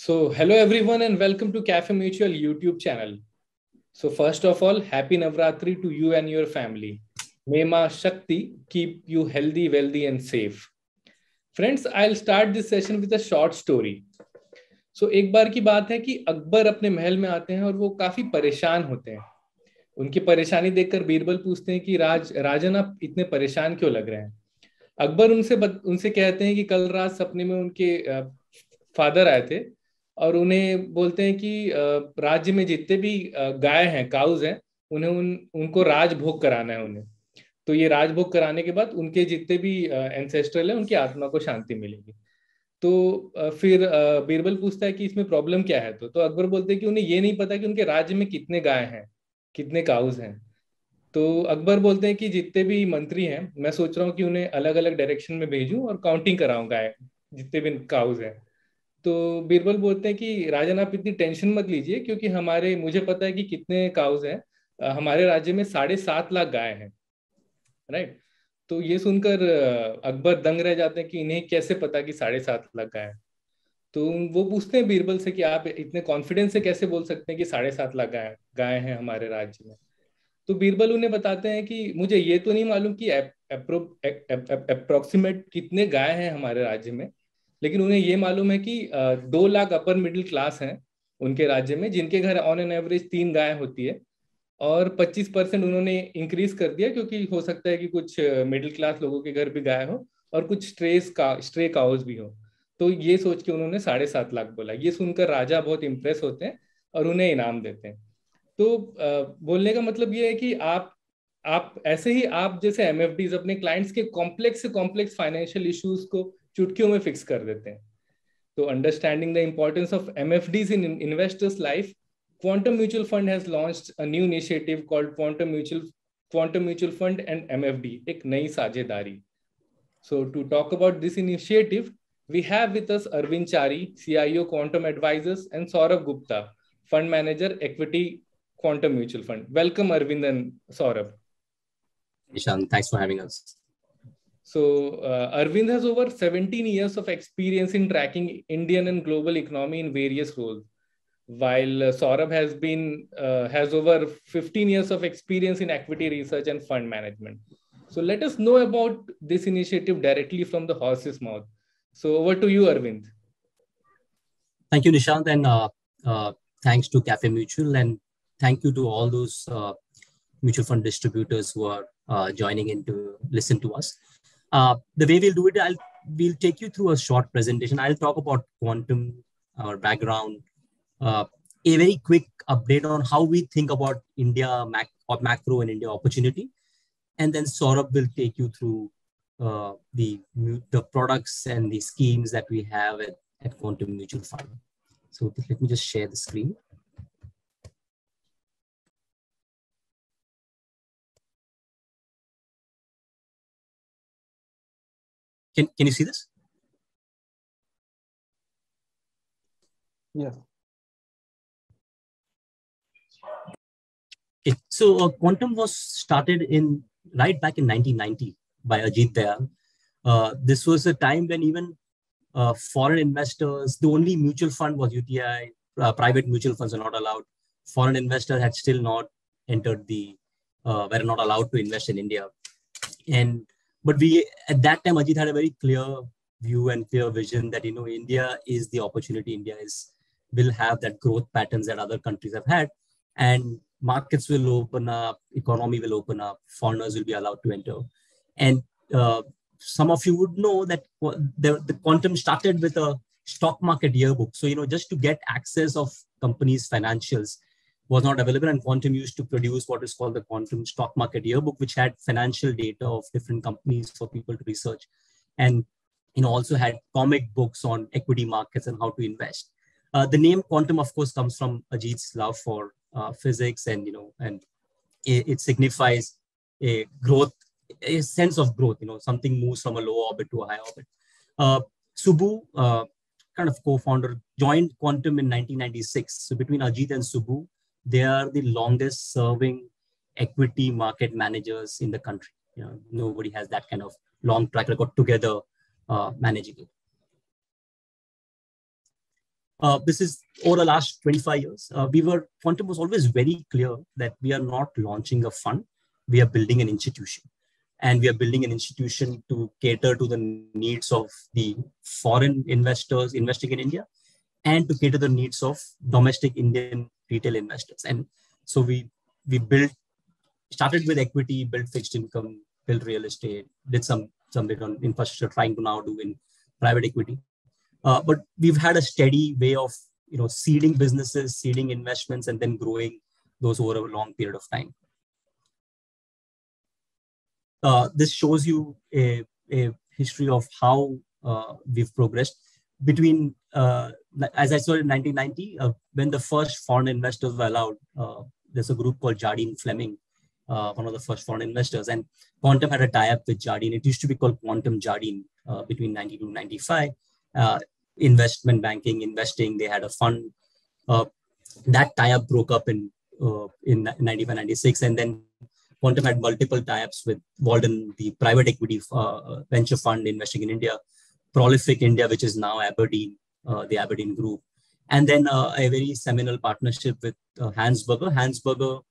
So, hello everyone and welcome to Cafe Mutual YouTube channel. So, first of all, happy Navratri to you and your family. May Ma Shakti keep you healthy, wealthy and safe. Friends, I'll start this session with a short story. So, एक बार की बात है कि अकबर अपने महल में आते हैं और वो काफी परेशान होते हैं. उनकी परेशानी देखकर बीरबल पूछते हैं कि राजन आप इतने परेशान क्यों लग रहे हैं. अकबर उनसे कहते हैं कि कल रात सपने में उनके फादर आए थे और उन्हें बोलते हैं कि राज्य में जितने भी गाय हैं, काउज हैं, उन्हें उनको राजभोग कराना है उन्हें. तो ये राजभोग कराने के बाद उनके जितने भी एंसेस्ट्रल हैं उनकी आत्मा को शांति मिलेगी. तो फिर बीरबल पूछता है कि इसमें प्रॉब्लम क्या है. तो अकबर बोलते हैं कि उन्हें ये नहीं पता कि उनके राज्य में कितने गाय हैं, कितने काउज हैं. तो अकबर बोलते हैं कि जितने भी मंत्री हैं मैं सोच रहा हूँ कि उन्हें अलग अलग डायरेक्शन में भेजूं और काउंटिंग कराऊं गाय जितने भी काउज हैं. तो बीरबल बोलते हैं कि राजन आप इतनी टेंशन मत लीजिए क्योंकि मुझे पता है कि कितने काउज हैं. हमारे राज्य में 7.5 लाख गाय हैं. राइट. तो ये सुनकर अकबर दंग रह जाते हैं कि इन्हें कैसे पता कि 7.5 लाख गाय हैं. तो वो पूछते हैं बीरबल से कि आप इतने कॉन्फिडेंस से कैसे बोल सकते हैं कि 7.5 लाख गाय गाय हैं हमारे राज्य में. तो बीरबल उन्हें बताते हैं कि मुझे ये तो नहीं मालूम कि अप्रोक्सीमेट कितने गाय हैं हमारे राज्य में, लेकिन उन्हें ये मालूम है कि 2 लाख अपर मिडिल क्लास हैं उनके राज्य में जिनके घर ऑन एन एवरेज 3 गाय होती है. और 25% उन्होंने इंक्रीज कर दिया क्योंकि हो सकता है कि कुछ मिडिल क्लास लोगों के घर भी गाय हो और कुछ स्ट्रे काउज भी हो. तो ये सोच के उन्होंने 7.5 लाख बोला. ये सुनकर राजा बहुत इंप्रेस होते हैं और उन्हें इनाम देते हैं. तो बोलने का मतलब ये है कि आप ऐसे ही आप जैसे एमएफडीज अपने क्लाइंट्स के कॉम्प्लेक्स से कॉम्प्लेक्स फाइनेंशियल इश्यूज को चुटकियों में फिक्स कर देते हैं. तो understanding the importance of MFDs in investors life, Quantum Mutual Fund has launched a new initiative called Quantum Mutual Fund and MFD, एक नई साझेदारी. So to talk about this initiative, we have with us Arvind Chari, CIO Quantum Advisors, and Saurabh Gupta, Fund Manager, Equity Quantum Mutual Fund. Welcome, Arvind and Saurabh. Nishan, thanks for having us. So Arvind has over 17 years of experience in tracking Indian and global economy in various roles, while Saurabh has over 15 years of experience in equity research and fund management. So let us know about this initiative directly from the horse's mouth. So over to you, Arvind. Thank you, Nishant, and thanks to Cafe Mutual, and thank you to all those mutual fund distributors who are joining in to listen to us. The way we'll do it, we'll take you through a short presentation. I'll talk about quantum, our background, a very quick update on how we think about India macro and India opportunity, and then Saurabh will take you through the products and the schemes that we have at Quantum Mutual Fund. So let me just share the screen. Can you see this? Yeah. Okay. So Quantum was started right back in 1990 by Ajit Dayal. This was a time when even foreign investors, the only mutual fund was UTI, private mutual funds are not allowed. Foreign investors had still not entered were not allowed to invest in India. But at that time, Ajit had a very clear view and clear vision that, India is the opportunity. India will have that growth patterns that other countries have had, and markets will open up, economy will open up, foreigners will be allowed to enter. And some of you would know that the Quantum started with a stock market yearbook. So, just to get access of companies' financials was not available, and Quantum used to produce what is called the Quantum Stock Market Yearbook, which had financial data of different companies for people to research, and also had comic books on equity markets and how to invest. The name Quantum, of course, comes from Ajit's love for physics, and it signifies a sense of growth. Something moves from a low orbit to a high orbit. Subbu, kind of co-founder, joined Quantum in 1996. So between Ajit and Subbu, they are the longest serving equity market managers in the country. Nobody has that kind of long track record together managing it. This is over the last 25 years. Quantum was always very clear that we are not launching a fund. We are building an institution. And we are building an institution to cater to the needs of the foreign investors investing in India and to cater the needs of domestic Indian retail investors. And so we started with equity, built fixed income, built real estate, did some bit on infrastructure, trying to now do in private equity. But we've had a steady way of seeding businesses, seeding investments, and then growing those over a long period of time. This shows you a history of how we've progressed. Between, as I saw in 1990, when the first foreign investors were allowed, there's a group called Jardine Fleming, one of the first foreign investors, and Quantum had a tie-up with Jardine. It used to be called Quantum Jardine between 92 and 95. Investment banking, investing, they had a fund. That tie-up broke up in 95, 96, and then Quantum had multiple tie-ups with Walden, the private equity venture fund investing in India, Prolific India, which is now Aberdeen, the Aberdeen Group, and then a very seminal partnership with Hansberger.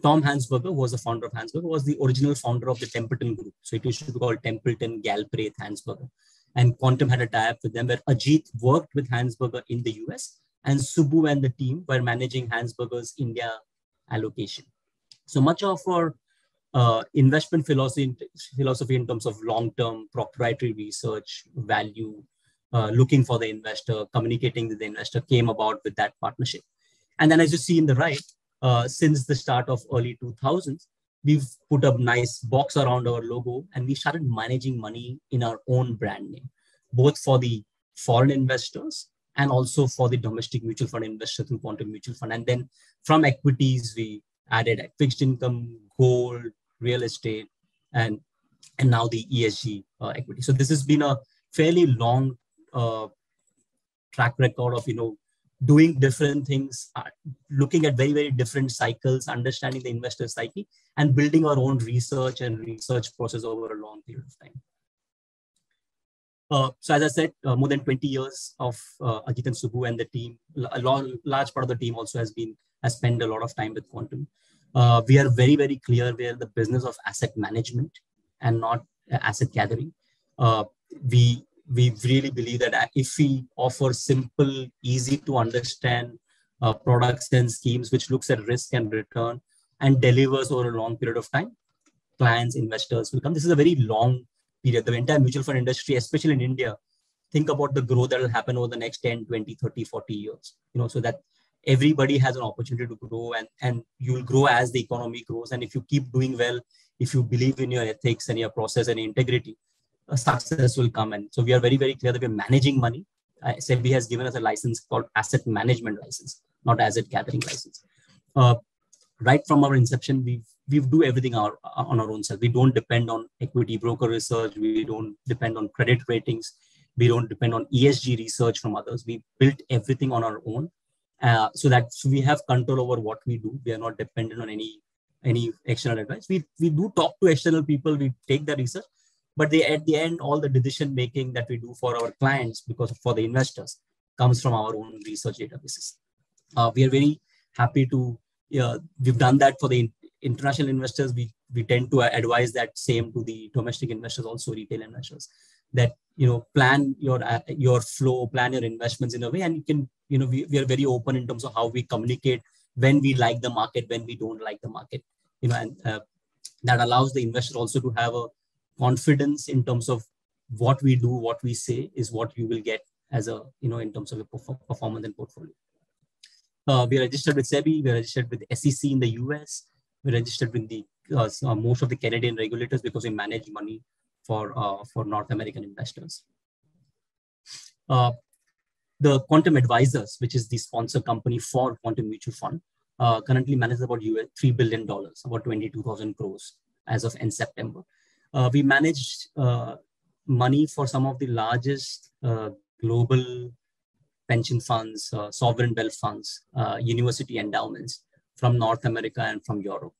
Tom Hansberger, who was the founder of Hansberger, was the original founder of the Templeton Group. So it used to be called Templeton, Galbraith, Hansberger. And Quantum had a tie-up with them where Ajit worked with Hansberger in the US, and Subbu and the team were managing Hansberger's India allocation. So much of our investment philosophy in terms of long-term proprietary research, value, looking for the investor, communicating with the investor came about with that partnership. And then as you see in the right, since the start of early 2000s, we've put a nice box around our logo and we started managing money in our own brand name, both for the foreign investors and also for the domestic mutual fund investors through Quantum Mutual Fund. And then from equities, we added fixed income, gold, real estate, and now the ESG equity. So this has been a fairly long track record of doing different things, looking at very, very different cycles, understanding the investor psyche, and building our own research process over a long period of time. So as I said, more than 20 years of Ajit and Subbu and the team. A large part of the team also has spent a lot of time with Quantum. We are very, very clear we are the business of asset management and not asset gathering. We really believe that if we offer simple, easy to understand products and schemes which looks at risk and return and delivers over a long period of time, clients, investors will come. This is a very long period. The entire mutual fund industry, especially in India, think about the growth that will happen over the next 10, 20, 30, 40 years, so that everybody has an opportunity to grow and you will grow as the economy grows. And if you keep doing well, if you believe in your ethics and your process and integrity, success will come. And so we are very, very clear that we're managing money. SEBI has given us a license called asset management license, not asset gathering license. Right from our inception, we do everything on our own self. We don't depend on equity broker research. We don't depend on credit ratings. We don't depend on ESG research from others. We built everything on our own. So that we have control over what we do. We are not dependent on any external advice. We do talk to external people. We take the research, but at the end, all the decision making that we do for our clients, because for the investors, comes from our own research databases. We are very happy to. We've done that for the international investors. We tend to advise that same to the domestic investors, also retail investors, that plan your flow, plan your investments in a way, and you can. We are very open in terms of how we communicate when we like the market, when we don't like the market, and that allows the investor also to have a confidence in terms of what we do, what we say is what you will get as a, in terms of a performance and portfolio. We are registered with SEBI, we are registered with SEC in the US, we're registered with the most of the Canadian regulators because we manage money for North American investors. The Quantum Advisors, which is the sponsor company for Quantum Mutual Fund, currently manages about $3 billion, about 22,000 crores as of end September. We manage money for some of the largest global pension funds, sovereign wealth funds, university endowments from North America and from Europe.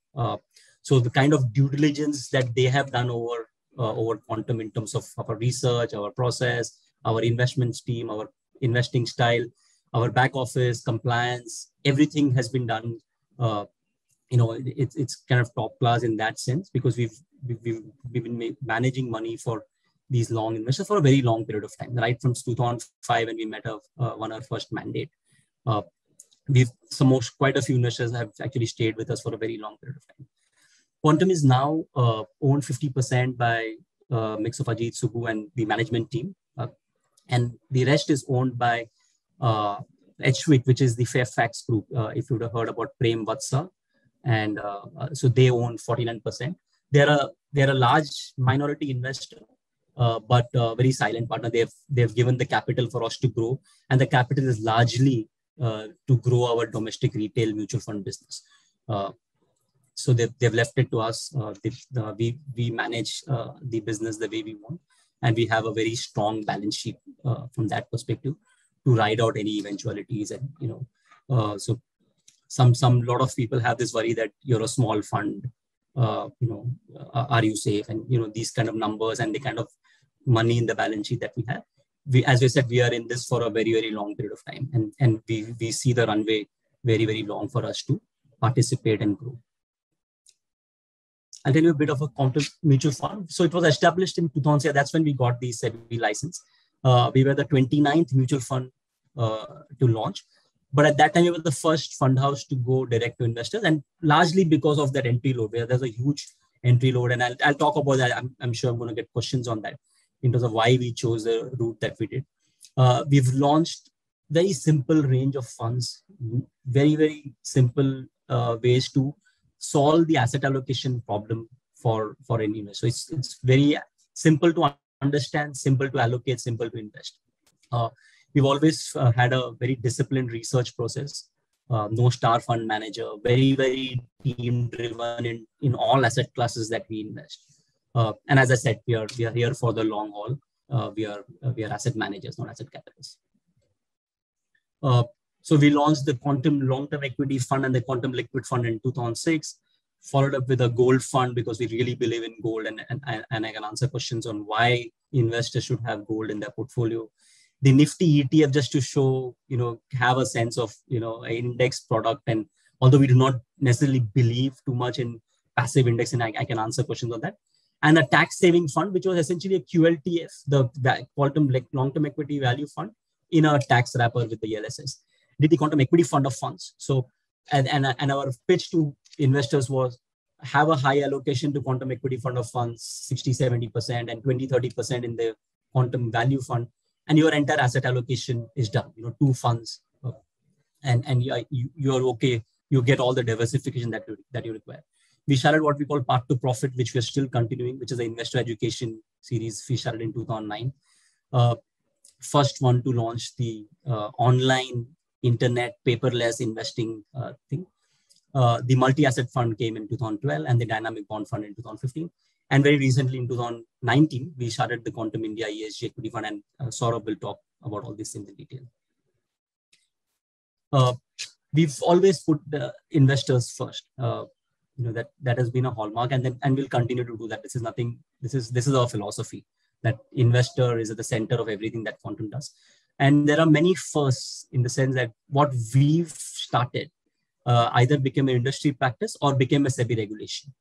So the kind of due diligence that they have done over Quantum in terms of our research, our process, our investments team, our investing style, our back office, compliance, everything has been done. It's kind of top class in that sense, because we've been managing money for these long investors for a very long period of time, right from 2005 when we met won our first mandate. Quite a few investors have actually stayed with us for a very long period of time. Quantum is now owned 50% by a mix of Ajit, Subbu, and the management team. And the rest is owned by HWIC, which is the Fairfax Group. If you would have heard about Prem Vatsa. And so they own 49%. They're a large minority investor, but very silent partner. They've given the capital for us to grow. And the capital is largely to grow our domestic retail mutual fund business. So they've left it to us. We manage the business the way we want, and we have a very strong balance sheet from that perspective to ride out any eventualities. And so some lot of people have this worry that you're a small fund. Are you safe? And these kind of numbers and the kind of money in the balance sheet that we have. As we said, we are in this for a very, very long period of time, and we see the runway very, very long for us to participate and grow. I'll tell you a bit of a Quantum mutual fund. So it was established in 2000. That's when we got the SEBI license. We were the 29th mutual fund to launch. But at that time, we were the first fund house to go direct to investors, and largely because of that entry load, where there's a huge entry load. And I'll talk about that. I'm sure I'm going to get questions on that in terms of why we chose the route that we did. We've launched very simple range of funds, very, very simple ways to solve the asset allocation problem for any investor. So it's very simple to understand, simple to allocate, simple to invest. We've always had a very disciplined research process, no star fund manager, very, very team driven in all asset classes that we invest. And as I said, we are here for the long haul. We are asset managers, not asset capitalists. So we launched the Quantum Long-Term Equity Fund and the Quantum Liquid Fund in 2006, followed up with a gold fund because we really believe in gold, and I can answer questions on why investors should have gold in their portfolio. The Nifty ETF, just to show, have a sense of, an index product. And although we do not necessarily believe too much in passive index, and I can answer questions on that. And a tax saving fund, which was essentially a QLTF, the Quantum Long-Term Equity Value Fund, in a tax wrapper with the LSS. Did the Quantum Equity Fund of Funds. So, and our pitch to investors was have a high allocation to Quantum Equity Fund of Funds, 60-70%, and 20-30% in the Quantum Value Fund, and your entire asset allocation is done. 2 funds, and you're okay. You get all the diversification that you require. We started what we call Path to Profit, which we're still continuing, which is the investor education series we started in 2009. First one to launch the online internet paperless investing thing. The multi-asset fund came in 2012 and the dynamic bond fund in 2015. And very recently in 2019, we started the Quantum India ESG Equity Fund, and Saurabh will talk about all these things in detail. We've always put the investors first. That has been a hallmark, and we'll continue to do that. This is nothing. This is our philosophy, that investor is at the center of everything that Quantum does. And there are many firsts in the sense that what we've started either became an industry practice or became a SEBI regulation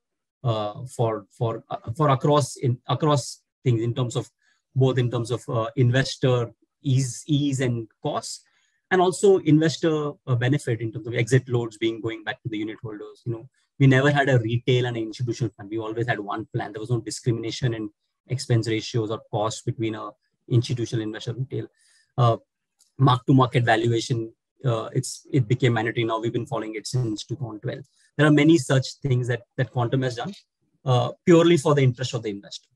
for across things, in terms of both in terms of investor ease and costs, and also investor benefit in terms of exit loads going back to the unit holders. We never had a retail and an institutional fund. We always had one plan. There was no discrimination in expense ratios or costs between a institutional investor and retail. Mark-to-market valuation, it became mandatory. Now we've been following it since 2012. There are many such things that Quantum has done purely for the interest of the investor.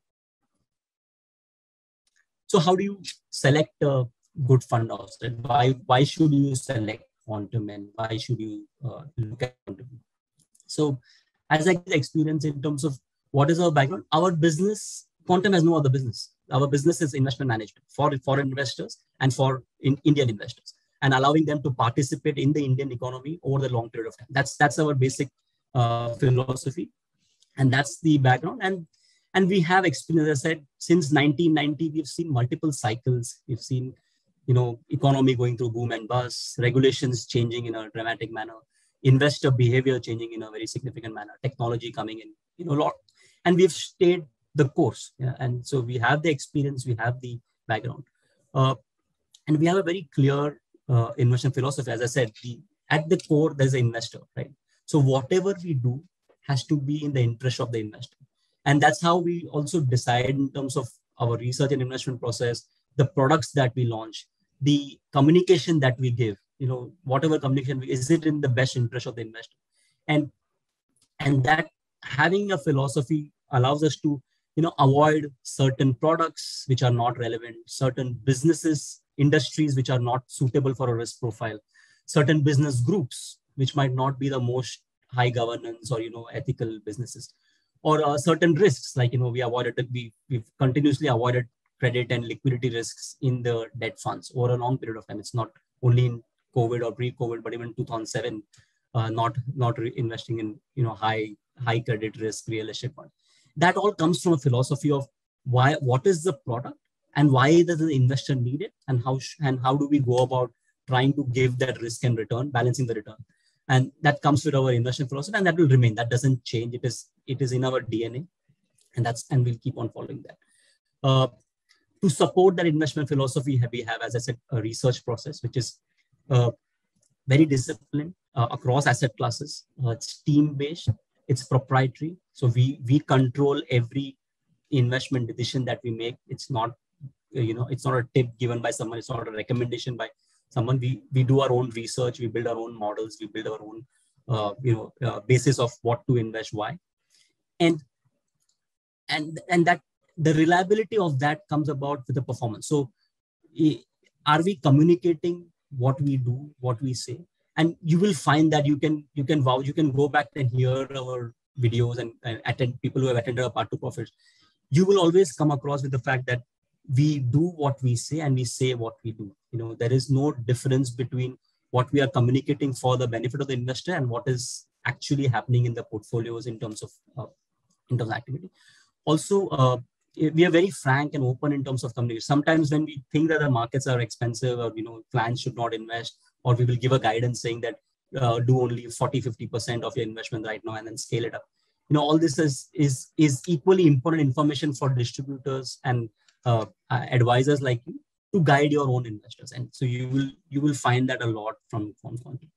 So how do you select a good fund house? Why should you select Quantum, and why should you look at Quantum? So as I get experience in terms of what is our background, our business, Quantum has no other business. Our business is investment management for foreign investors and for Indian investors, and allowing them to participate in the Indian economy over the long period of time. That's our basic philosophy, and that's the background. And we have experience, as I said, since 1990, we've seen multiple cycles. We've seen economy going through boom and bust, regulations changing in a dramatic manner, investor behavior changing in a very significant manner, technology coming in, a lot, and we've stayed the course. Yeah? And so we have the experience, we have the background, and we have a very clear investment philosophy. As I said, at the core, there's an investor, right? So whatever we do has to be in the interest of the investor. And that's how we also decide in terms of our research and investment process, the products that we launch, the communication that we give, whatever communication, is it in the best interest of the investor? And that having a philosophy allows us to, avoid certain products which are not relevant, certain businesses, industries which are not suitable for a risk profile, certain business groups which might not be the most high governance or ethical businesses, or certain risks like we've continuously avoided credit and liquidity risks in the debt funds over a long period of time. It's not only in COVID or pre-COVID, but even 2007, not investing in high credit risk real estate fund. That all comes from a philosophy of what is the product and why does the investor need it, and how do we go about trying to give that risk and return, balancing the return. And that comes with our investment philosophy, and that will remain. That doesn't change. It is in our DNA, and we'll keep on following that. To support that investment philosophy, we have, as I said, a research process which is very disciplined across asset classes. It's team-based. It's proprietary. So we control every investment decision that we make. It's not it's not a tip given by someone. It's not a recommendation by someone. We do our own research. We build our own models. We build our own basis of what to invest, why, and that the reliability of that comes about with the performance. So are we communicating what we do, what we say? And you will find that you can vouch, you can go back and hear our videos and attend people who have attended our Path to Profits. You will always come across with the fact that we do what we say and we say what we do. There is no difference between what we are communicating for the benefit of the investor and what is actually happening in the portfolios in terms of activity. Also, we are very frank and open in terms of communication. Sometimes when we think that the markets are expensive, or clients should not invest, or we will give a guidance saying that do only 40-50% of your investment right now and then scale it up. All this is equally important information for distributors and advisors like you to guide your own investors. And so you will find that a lot from Quantum.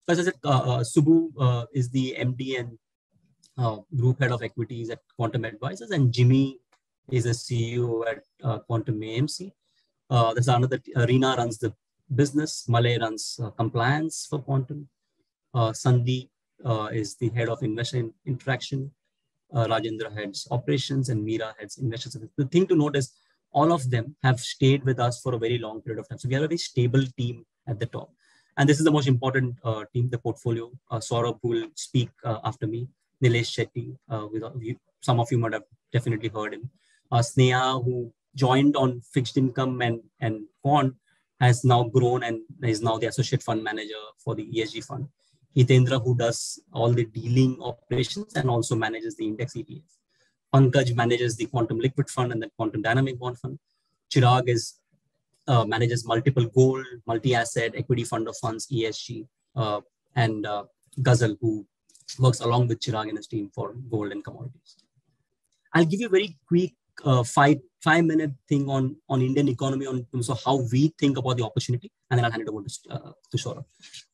As I said, Subbu is the MD and group head of equities at Quantum Advisors, and Jimmy is a CEO at Quantum AMC. There's another, Reena runs the business, Malay runs compliance for Quantum, Sandeep is the head of investor interaction, Rajendra heads operations, and Meera heads investor services. The thing to note is all of them have stayed with us for a very long period of time. So we have a very stable team at the top. And this is the most important team, the portfolio. Saurabh, who will speak after me, Nilesh Shetty, some of you might have definitely heard him. Sneha, who joined on fixed income and quant, has now grown and is now the associate fund manager for the ESG fund. Hitendra, who does all the dealing operations and also manages the index ETF. Pankaj manages the Quantum Liquid Fund and the Quantum Dynamic Bond Fund. Chirag manages multiple gold, multi-asset, equity fund of funds, ESG, and Ghazal, who works along with Chirag and his team for gold and commodities. I'll give you a very quick 5-minute thing on Indian economy on terms of how we think about the opportunity, and then I'll hand it over to Saurabh.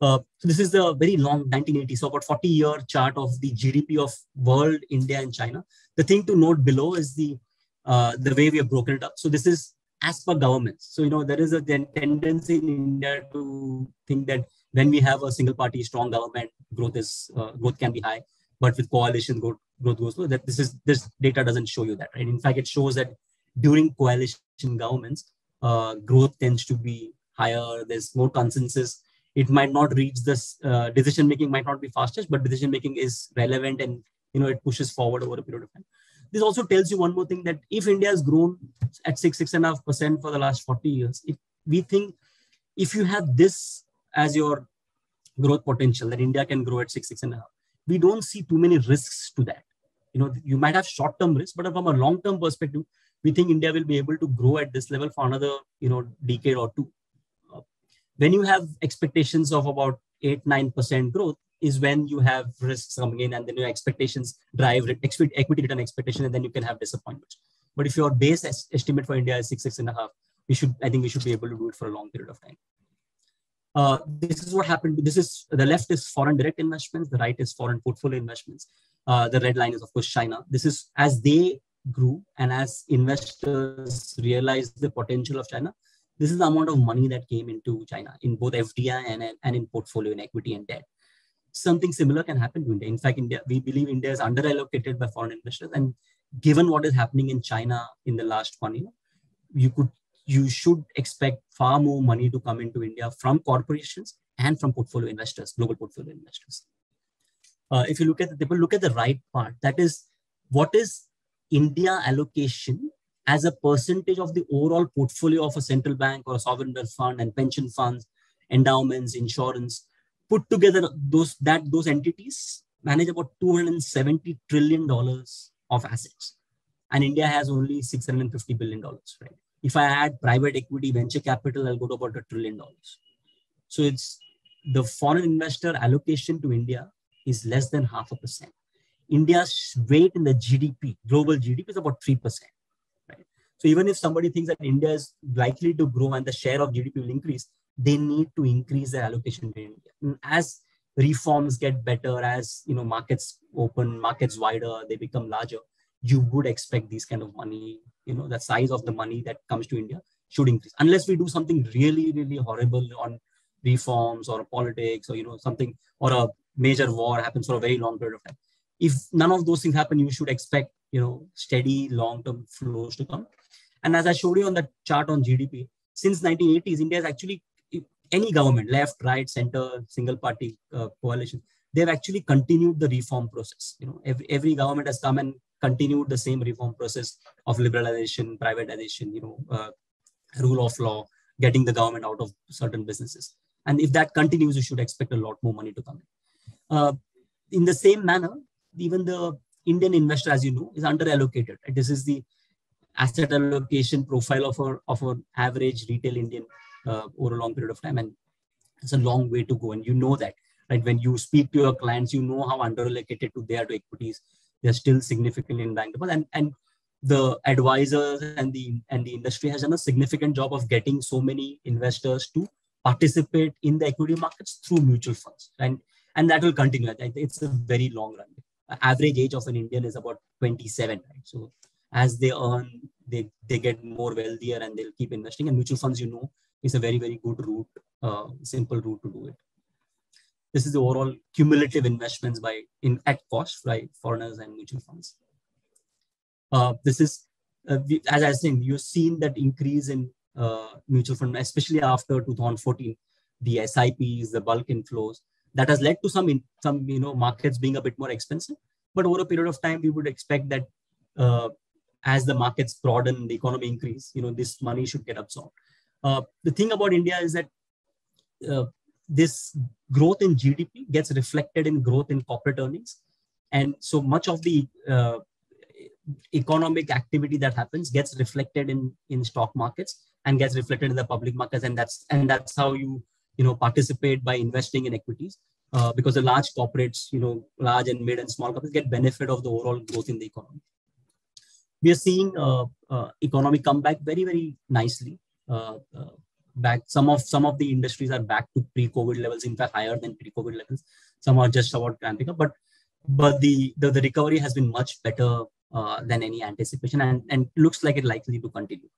So this is the very long 1980, so about 40-year chart of the GDP of world, India, and China. The thing to note below is the way we have broken it up. So this is as per governments. So there is a tendency in India to think that when we have a single party, strong government, growth can be high, but with coalition, growth goes low. That this data doesn't show you that, right? In fact, it shows that during coalition governments, growth tends to be higher. There's more consensus. It might not reach this decision making might not be fastest, but decision making is relevant, and it pushes forward over a period of time. This also tells you one more thing, that if India has grown at 6.5% for the last 40 years, we think if you have this as your growth potential, that India can grow at 6.5, we don't see too many risks to that. you might have short-term risk, but from a long-term perspective, we think India will be able to grow at this level for another, decade or two. When you have expectations of about 8-9% growth is when you have risks coming in, and then your expectations drive equity return expectation, and then you can have disappointments. But if your base estimate for India is 6.5, I think we should be able to do it for a long period of time. This is what happened. The left is foreign direct investments, the right is foreign portfolio investments. The red line is, of course, China. This is as they grew and as investors realized the potential of China. This is the amount of money that came into China in both FDI and in portfolio, in equity and debt. Something similar can happen to India. In fact, we believe India is underallocated by foreign investors. And given what is happening in China in the last 1 year, you should expect far more money to come into India from corporations and from portfolio investors, global portfolio investors. If you look at the right part, that is, what is India allocation as a percentage of the overall portfolio of a central bank or a sovereign wealth fund and pension funds, endowments, insurance, put together, those entities manage about $270 trillion of assets. And India has only $650 billion, right? If I add private equity, venture capital, I'll go to about $1 trillion. So it's the foreign investor allocation to India is less than 0.5%. India's weight in the GDP, global GDP, is about 3%. Right? So even if somebody thinks that India is likely to grow and the share of GDP will increase, they need to increase their allocation to India. And as reforms get better, as markets open, markets wider, they become larger, you would expect these kind of money, the size of the money that comes to India should increase. Unless we do something really, really horrible on reforms or politics or, something, or a major war happens for a very long period of time. If none of those things happen, you should expect, steady long-term flows to come. And as I showed you on that chart on GDP, since 1980s, India has actually, any government, left, right, center, single party coalition, they've actually continued the reform process. Every government has come and continued the same reform process of liberalization, privatization, rule of law, getting the government out of certain businesses. And if that continues, you should expect a lot more money to come in. In the same manner, even the Indian investor, as you know, is underallocated. This is the asset allocation profile of an average retail Indian over a long period of time. And it's a long way to go. And you know that, right? When you speak to your clients, you know how underallocated they are to equities. They're still significantly invaluable. And the advisors and the industry has done a significant job of getting so many investors to participate in the equity markets through mutual funds. And that will continue. It's a very long run. Average age of an Indian is about 27, right? So as they earn, they get more wealthier and they'll keep investing. And mutual funds, is a very, very good route, simple route to do it. This is the overall cumulative investments at cost by foreigners and mutual funds. This is, as I was saying, you've seen that increase in mutual fund, especially after 2014, the SIPs, the bulk inflows, that has led to some markets being a bit more expensive. But over a period of time, we would expect that as the markets broaden, the economy increase, this money should get absorbed. The thing about India is that this growth in GDP gets reflected in growth in corporate earnings. And so much of the economic activity that happens gets reflected in stock markets and gets reflected in the public markets. And that's how you participate by investing in equities, because the large corporates, large and mid and small companies get benefit of the overall growth in the economy. We are seeing economy come back very, very nicely. Back, some of the industries are back to pre-COVID levels, in fact, higher than pre-COVID levels. Some are just about ramping up, but the recovery has been much better than any anticipation, and looks like it likely to continue.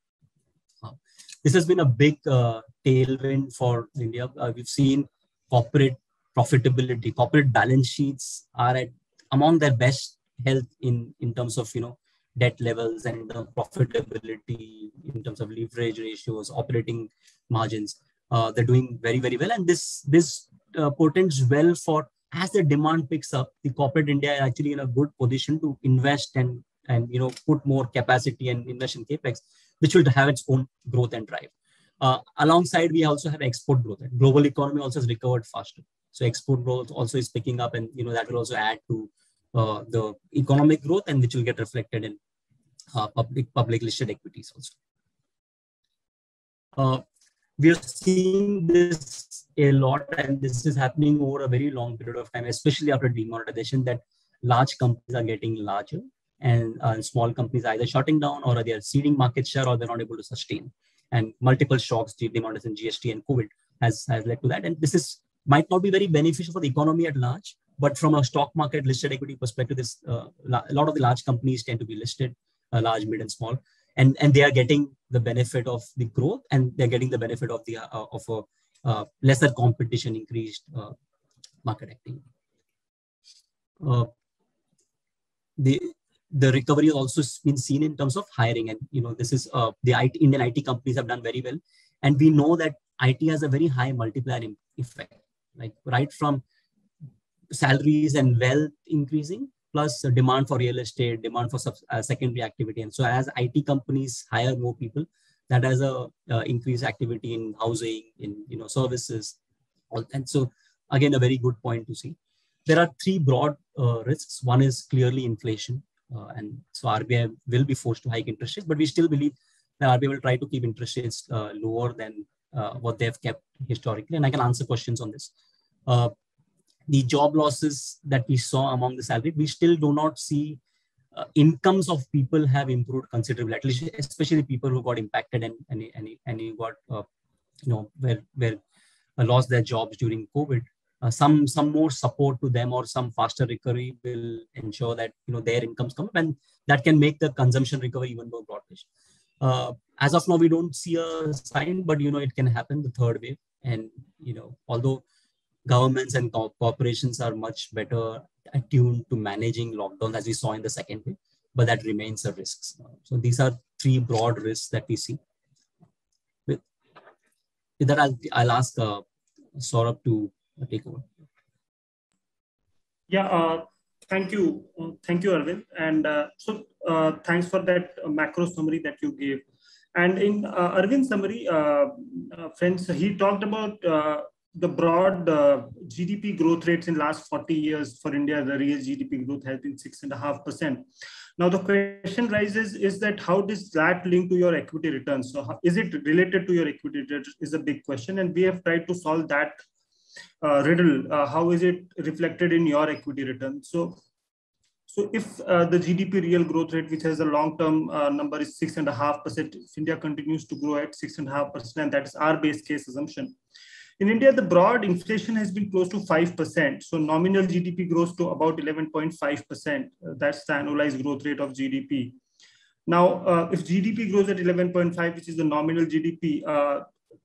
This has been a big tailwind for India. We've seen corporate profitability, corporate balance sheets are among their best health in terms of debt levels and the profitability, in terms of leverage ratios, operating margins. They're doing very, very well, and this portends well for, as the demand picks up, the corporate India is actually in a good position to invest and put more capacity and invest in capex, which will have its own growth and drive. Alongside, we also have export growth. Global economy also has recovered faster, so export growth also is picking up, and that will also add to the economic growth, and which will get reflected in public listed equities also. We are seeing this a lot, and this is happening over a very long period of time, especially after demonetization, that large companies are getting larger, and small companies either shutting down, or they are ceding market share, or they're not able to sustain. And multiple shocks, demonetization, GST, and COVID has led to that. And this might not be very beneficial for the economy at large, but from a stock market listed equity perspective, a lot of the large companies tend to be listed, large, mid, and small. And they are getting the benefit of the growth, and they're getting the benefit of the lesser competition, increased market activity. The recovery has also been seen in terms of hiring, and this is the Indian IT companies have done very well, and we know that IT has a very high multiplier effect, like right from salaries and wealth increasing, plus demand for real estate, demand for secondary activity. And so as IT companies hire more people, that has a increased activity in housing, in services. And so again, a very good point to see. There are three broad risks. One is clearly inflation. And so RBI will be forced to hike interest rates, but we still believe that RBI will try to keep interest rates lower than what they have kept historically. And I can answer questions on this. The job losses that we saw among the salaried, we still do not see incomes of people have improved considerably, at least especially people who got impacted and who got where lost their jobs during COVID. Some more support to them or some faster recovery will ensure that their incomes come up, and that can make the consumption recovery even more broad-based. As of now, we don't see a sign, but it can happen, the third wave. And although governments and corporations are much better attuned to managing lockdown, as we saw in the second wave, but that remains a risk. So these are three broad risks that we see. With that, I'll ask Saurabh to take over. Yeah, thank you, Arvind. And thanks for that macro summary that you gave. And in Arvind's summary, friends, he talked about the broad GDP growth rates in last 40 years for India. The real GDP growth has been 6.5%. Now the question rises is that how does that link to your equity returns? So is it related to your equity returns is a big question, and we have tried to solve that riddle. How is it reflected in your equity return? So if the GDP real growth rate, which has a long-term number, is 6.5%, if India continues to grow at 6.5%, and that is our base case assumption. In India, the broad inflation has been close to 5%. So nominal GDP grows to about 11.5%. That's the annualized growth rate of GDP. Now, if GDP grows at 11.5, which is the nominal GDP,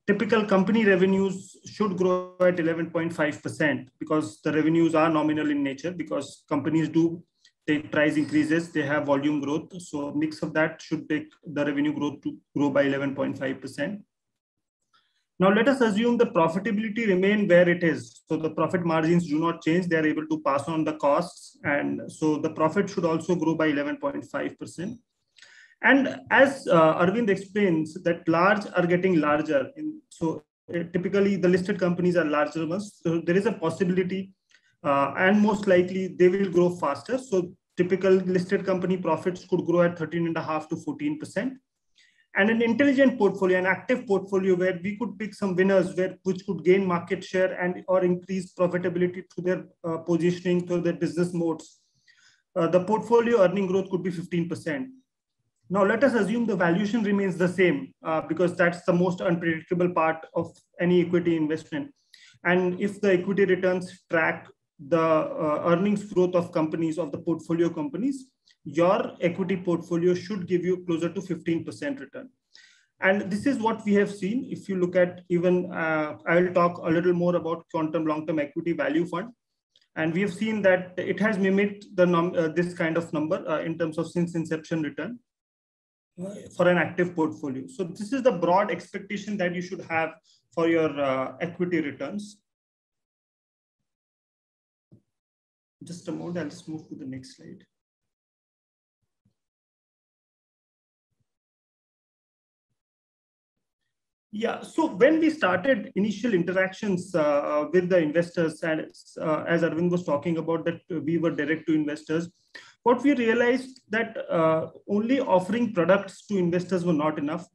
typical company revenues should grow at 11.5% because the revenues are nominal in nature, because companies do take price increases, they have volume growth. So a mix of that should take the revenue growth to grow by 11.5%. Now let us assume the profitability remain where it is. So the profit margins do not change. They are able to pass on the costs. And so the profit should also grow by 11.5%. And as Arvind explains, that large are getting larger. So typically the listed companies are larger ones. So there is a possibility and most likely they will grow faster. So typical listed company profits could grow at 13.5 to 14%. And an intelligent portfolio, an active portfolio where we could pick some winners which could gain market share and or increase profitability through their positioning, through their business modes. The portfolio earning growth could be 15%. Now let us assume the valuation remains the same because that's the most unpredictable part of any equity investment. And if the equity returns track the earnings growth of companies, of the portfolio companies, your equity portfolio should give you closer to 15% return. And this is what we have seen. If you look at even, I will talk a little more about Quantum Long-Term Equity Value Fund. And we have seen that it has mimicked this kind of number in terms of since inception return for an active portfolio. So this is the broad expectation that you should have for your equity returns. Just a moment, I'll just move to the next slide. Yeah, so when we started initial interactions with the investors, and as Arvind was talking about, that we were direct to investors, what we realized that only offering products to investors were not enough.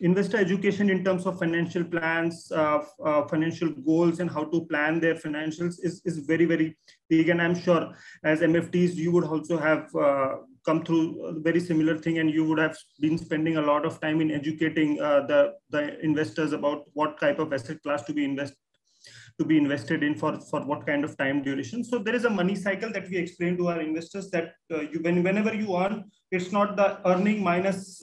Investor education in terms of financial plans, financial goals, and how to plan their financials is very, very big. And I'm sure as MFTs, you would also have come through a very similar thing, and you would have been spending a lot of time in educating the investors about what type of asset class to be invested in for what kind of time duration. So there is a money cycle that we explain to our investors, that whenever you earn, it's not the earning minus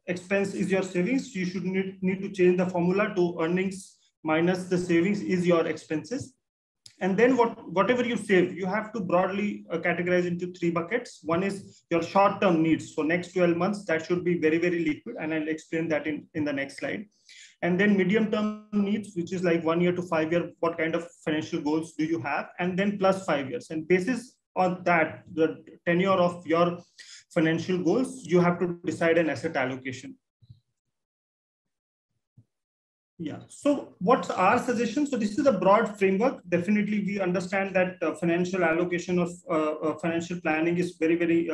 expense is your savings. You should need to change the formula to earnings minus the savings is your expenses. And then whatever you save, you have to broadly categorize into 3 buckets. One is your short-term needs. So next 12 months, that should be very, very liquid. And I'll explain that in the next slide. And then medium-term needs, which is like 1 year to 5 year, what kind of financial goals do you have? And then plus 5 years. And basis on that, the tenure of your financial goals, you have to decide an asset allocation. Yeah. So what's our suggestion? So this is a broad framework. Definitely, we understand that financial allocation of financial planning is very, very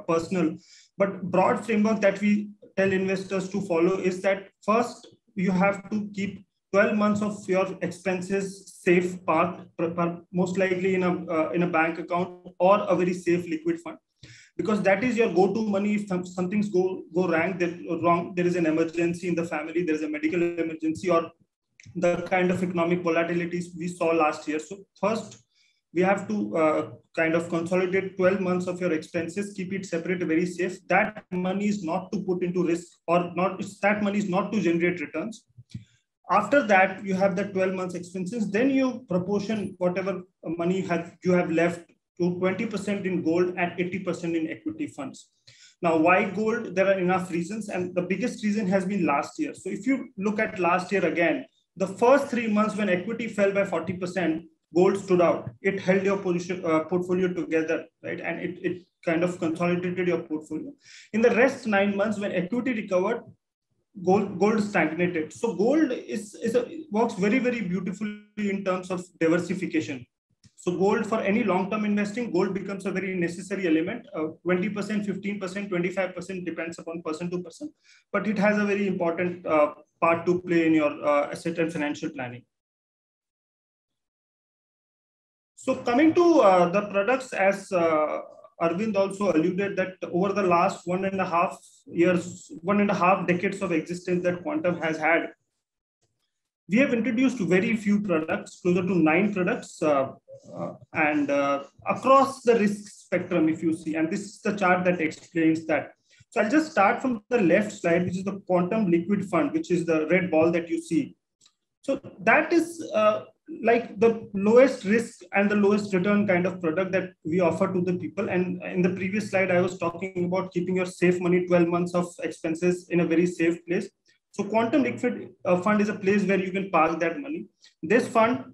personal. But broad framework that we tell investors to follow is that first, you have to keep 12 months of your expenses safe parked, most likely in a bank account or a very safe liquid fund, because that is your go-to money if some things go wrong. There is an emergency in the family, there is a medical emergency, or the kind of economic volatilities we saw last year. So first, we have to kind of consolidate 12 months of your expenses, keep it separate, very safe. That money is not to put into risk, or not. That money is not to generate returns. After that, you have the 12 months expenses. Then you proportion whatever money you have left to 20% in gold and 80% in equity funds. Now, why gold? There are enough reasons. And the biggest reason has been last year. So if you look at last year again, the first 3 months when equity fell by 40%, gold stood out. It held your portfolio together, right? And it kind of consolidated your portfolio. In the rest 9 months, when equity recovered, gold stagnated. So gold works very, very beautifully in terms of diversification. So gold, for any long-term investing, gold becomes a very necessary element. 20%, 15%, 25% depends upon person to person, but it has a very important part to play in your asset and financial planning. So coming to the products, as Arvind also alluded, that over the last 1.5 years, 1.5 decades of existence that Quantum has had, we have introduced very few products, closer to 9 products, and across the risk spectrum, if you see, and this is the chart that explains that. So I'll just start from the left side, which is the Quantum Liquid Fund, which is the red ball that you see. So that is like the lowest risk and the lowest return kind of product that we offer to the people. And in the previous slide, I was talking about keeping your safe money, 12 months of expenses in a very safe place. So Quantum Liquid Fund is a place where you can park that money. This fund,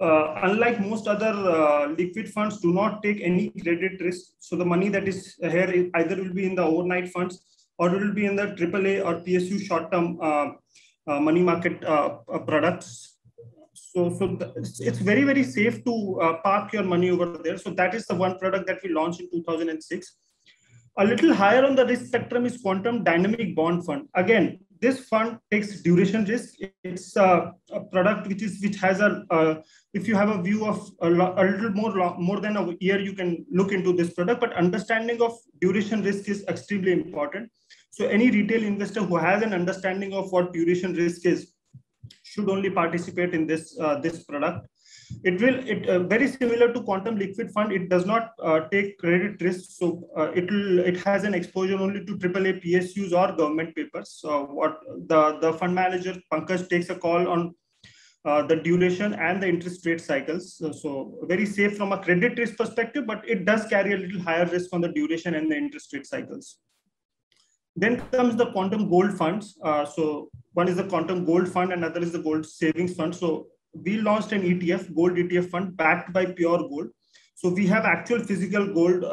unlike most other liquid funds, do not take any credit risk. So the money that is here either will be in the overnight funds, or it will be in the AAA or PSU short-term money market products. So it's very, very safe to park your money over there. So that is the one product that we launched in 2006. A little higher on the risk spectrum is Quantum Dynamic Bond Fund. Again, this fund takes duration risk. It's a product which has if you have a view of a little more than a year, you can look into this product. But understanding of duration risk is extremely important. So any retail investor who has an understanding of what duration risk is should only participate in this product. It very similar to Quantum Liquid Fund. It does not take credit risk, so it has an exposure only to AAA, PSUs, or government papers. So what the fund manager Pankaj takes a call on the duration and the interest rate cycles. So very safe from a credit risk perspective, but it does carry a little higher risk on the duration and the interest rate cycles. Then comes the Quantum Gold Funds. So one is the Quantum Gold Fund, and another is the Gold Savings Fund. So we launched an ETF, gold ETF fund backed by pure gold. So we have actual physical gold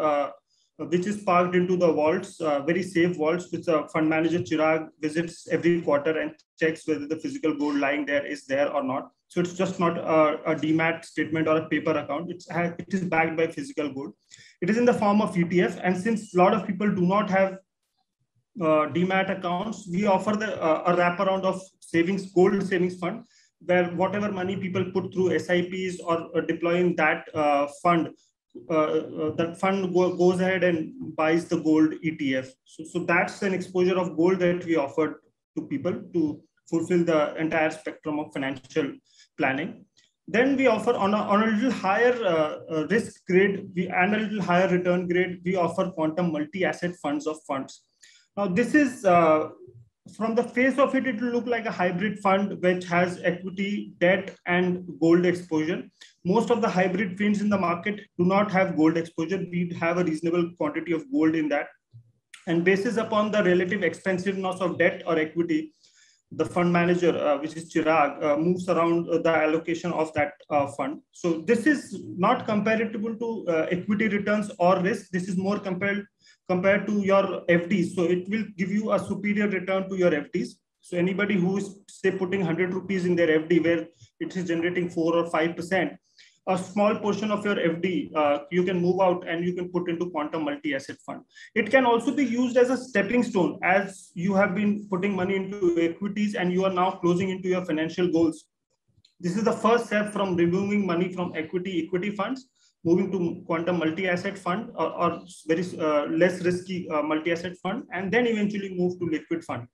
which is parked into the vaults, very safe vaults, which the fund manager Chirag visits every quarter and checks whether the physical gold lying there is there or not. So it's just not a demat statement or a paper account. It is backed by physical gold. It is in the form of ETF. And since a lot of people do not have demat accounts, we offer a wraparound of savings, gold savings fund, where whatever money people put through SIPs or deploying that fund, that fund goes ahead and buys the gold ETF. So that's an exposure of gold that we offered to people to fulfill the entire spectrum of financial planning. Then we offer on a little higher risk grade and a little higher return grade, we offer quantum multi-asset funds of funds. Now this is, from the face of it, it will look like a hybrid fund which has equity, debt, and gold exposure. Most of the hybrid funds in the market do not have gold exposure. We have a reasonable quantity of gold in that. And basis upon the relative expensiveness of debt or equity, the fund manager, which is Chirag, moves around the allocation of that fund. So this is not comparable to equity returns or risk. This is more compared to your FDs. So it will give you a superior return to your FDs. So anybody who is, say, putting 100 rupees in their FD where it is generating 4 or 5%, a small portion of your FD, you can move out and you can put into quantum multi-asset fund. It can also be used as a stepping stone, as you have been putting money into equities and you are now closing into your financial goals. This is the first step from removing money from equity funds, moving to quantum multi-asset fund or very less risky multi-asset fund, and then eventually move to liquid fund.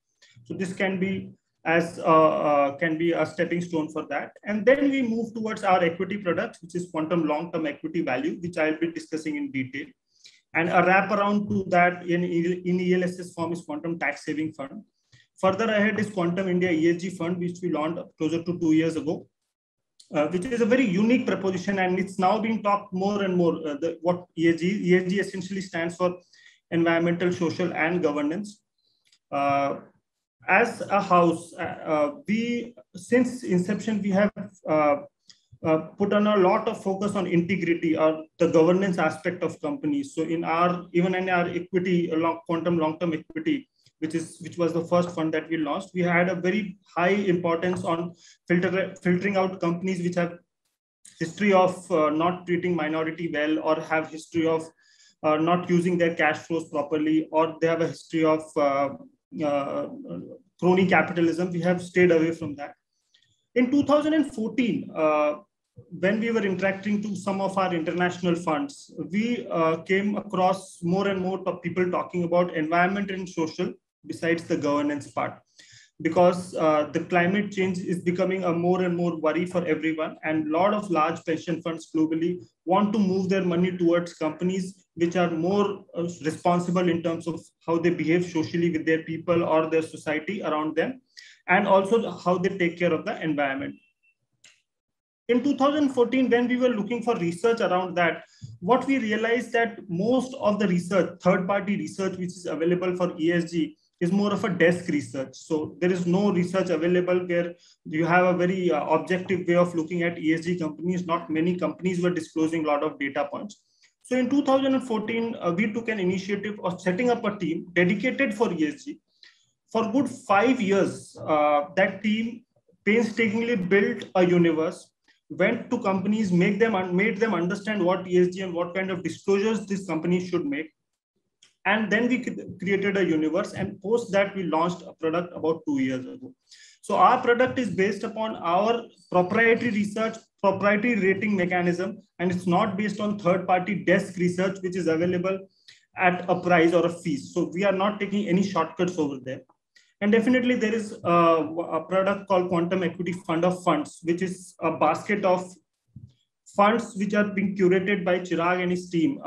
So this can be a stepping stone for that. And then we move towards our equity products, which is quantum long-term equity value, which I'll be discussing in detail. And a wraparound to that in ELSS form is quantum tax saving fund. Further ahead is Quantum India ESG fund, which we launched closer to 2 years ago, which is a very unique proposition, and it's now being talked more and more. What ESG essentially stands for environmental, social, and governance. As a house, since inception, we have put on a lot of focus on integrity or the governance aspect of companies. So even in our equity, quantum long-term equity, which was the first fund that we launched, we had a very high importance on filtering out companies which have history of not treating minority well, or have history of not using their cash flows properly, or they have a history of crony capitalism. We have stayed away from that. In 2014, when we were interacting to some of our international funds, we came across more and more people talking about environment and social besides the governance part, because the climate change is becoming a more and more worry for everyone, and a lot of large pension funds globally want to move their money towards companies which are more responsible in terms of how they behave socially with their people or their society around them, and also how they take care of the environment. In 2014, when we were looking for research around that, what we realized that most of the research, third-party research, which is available for ESG, is more of a desk research. So there is no research available where you have a very objective way of looking at ESG companies. Not many companies were disclosing a lot of data points. So in 2014, we took an initiative of setting up a team dedicated for ESG. For good 5 years, that team painstakingly built a universe, went to companies, made them understand what ESG and what kind of disclosures this company should make. And then we created a universe, and post that we launched a product about 2 years ago. So our product is based upon our proprietary research, proprietary rating mechanism, and it's not based on third-party desk research, which is available at a price or a fee. So we are not taking any shortcuts over there. And definitely there is a product called Quantum Equity Fund of Funds, which is a basket of funds which are being curated by Chirag and his team.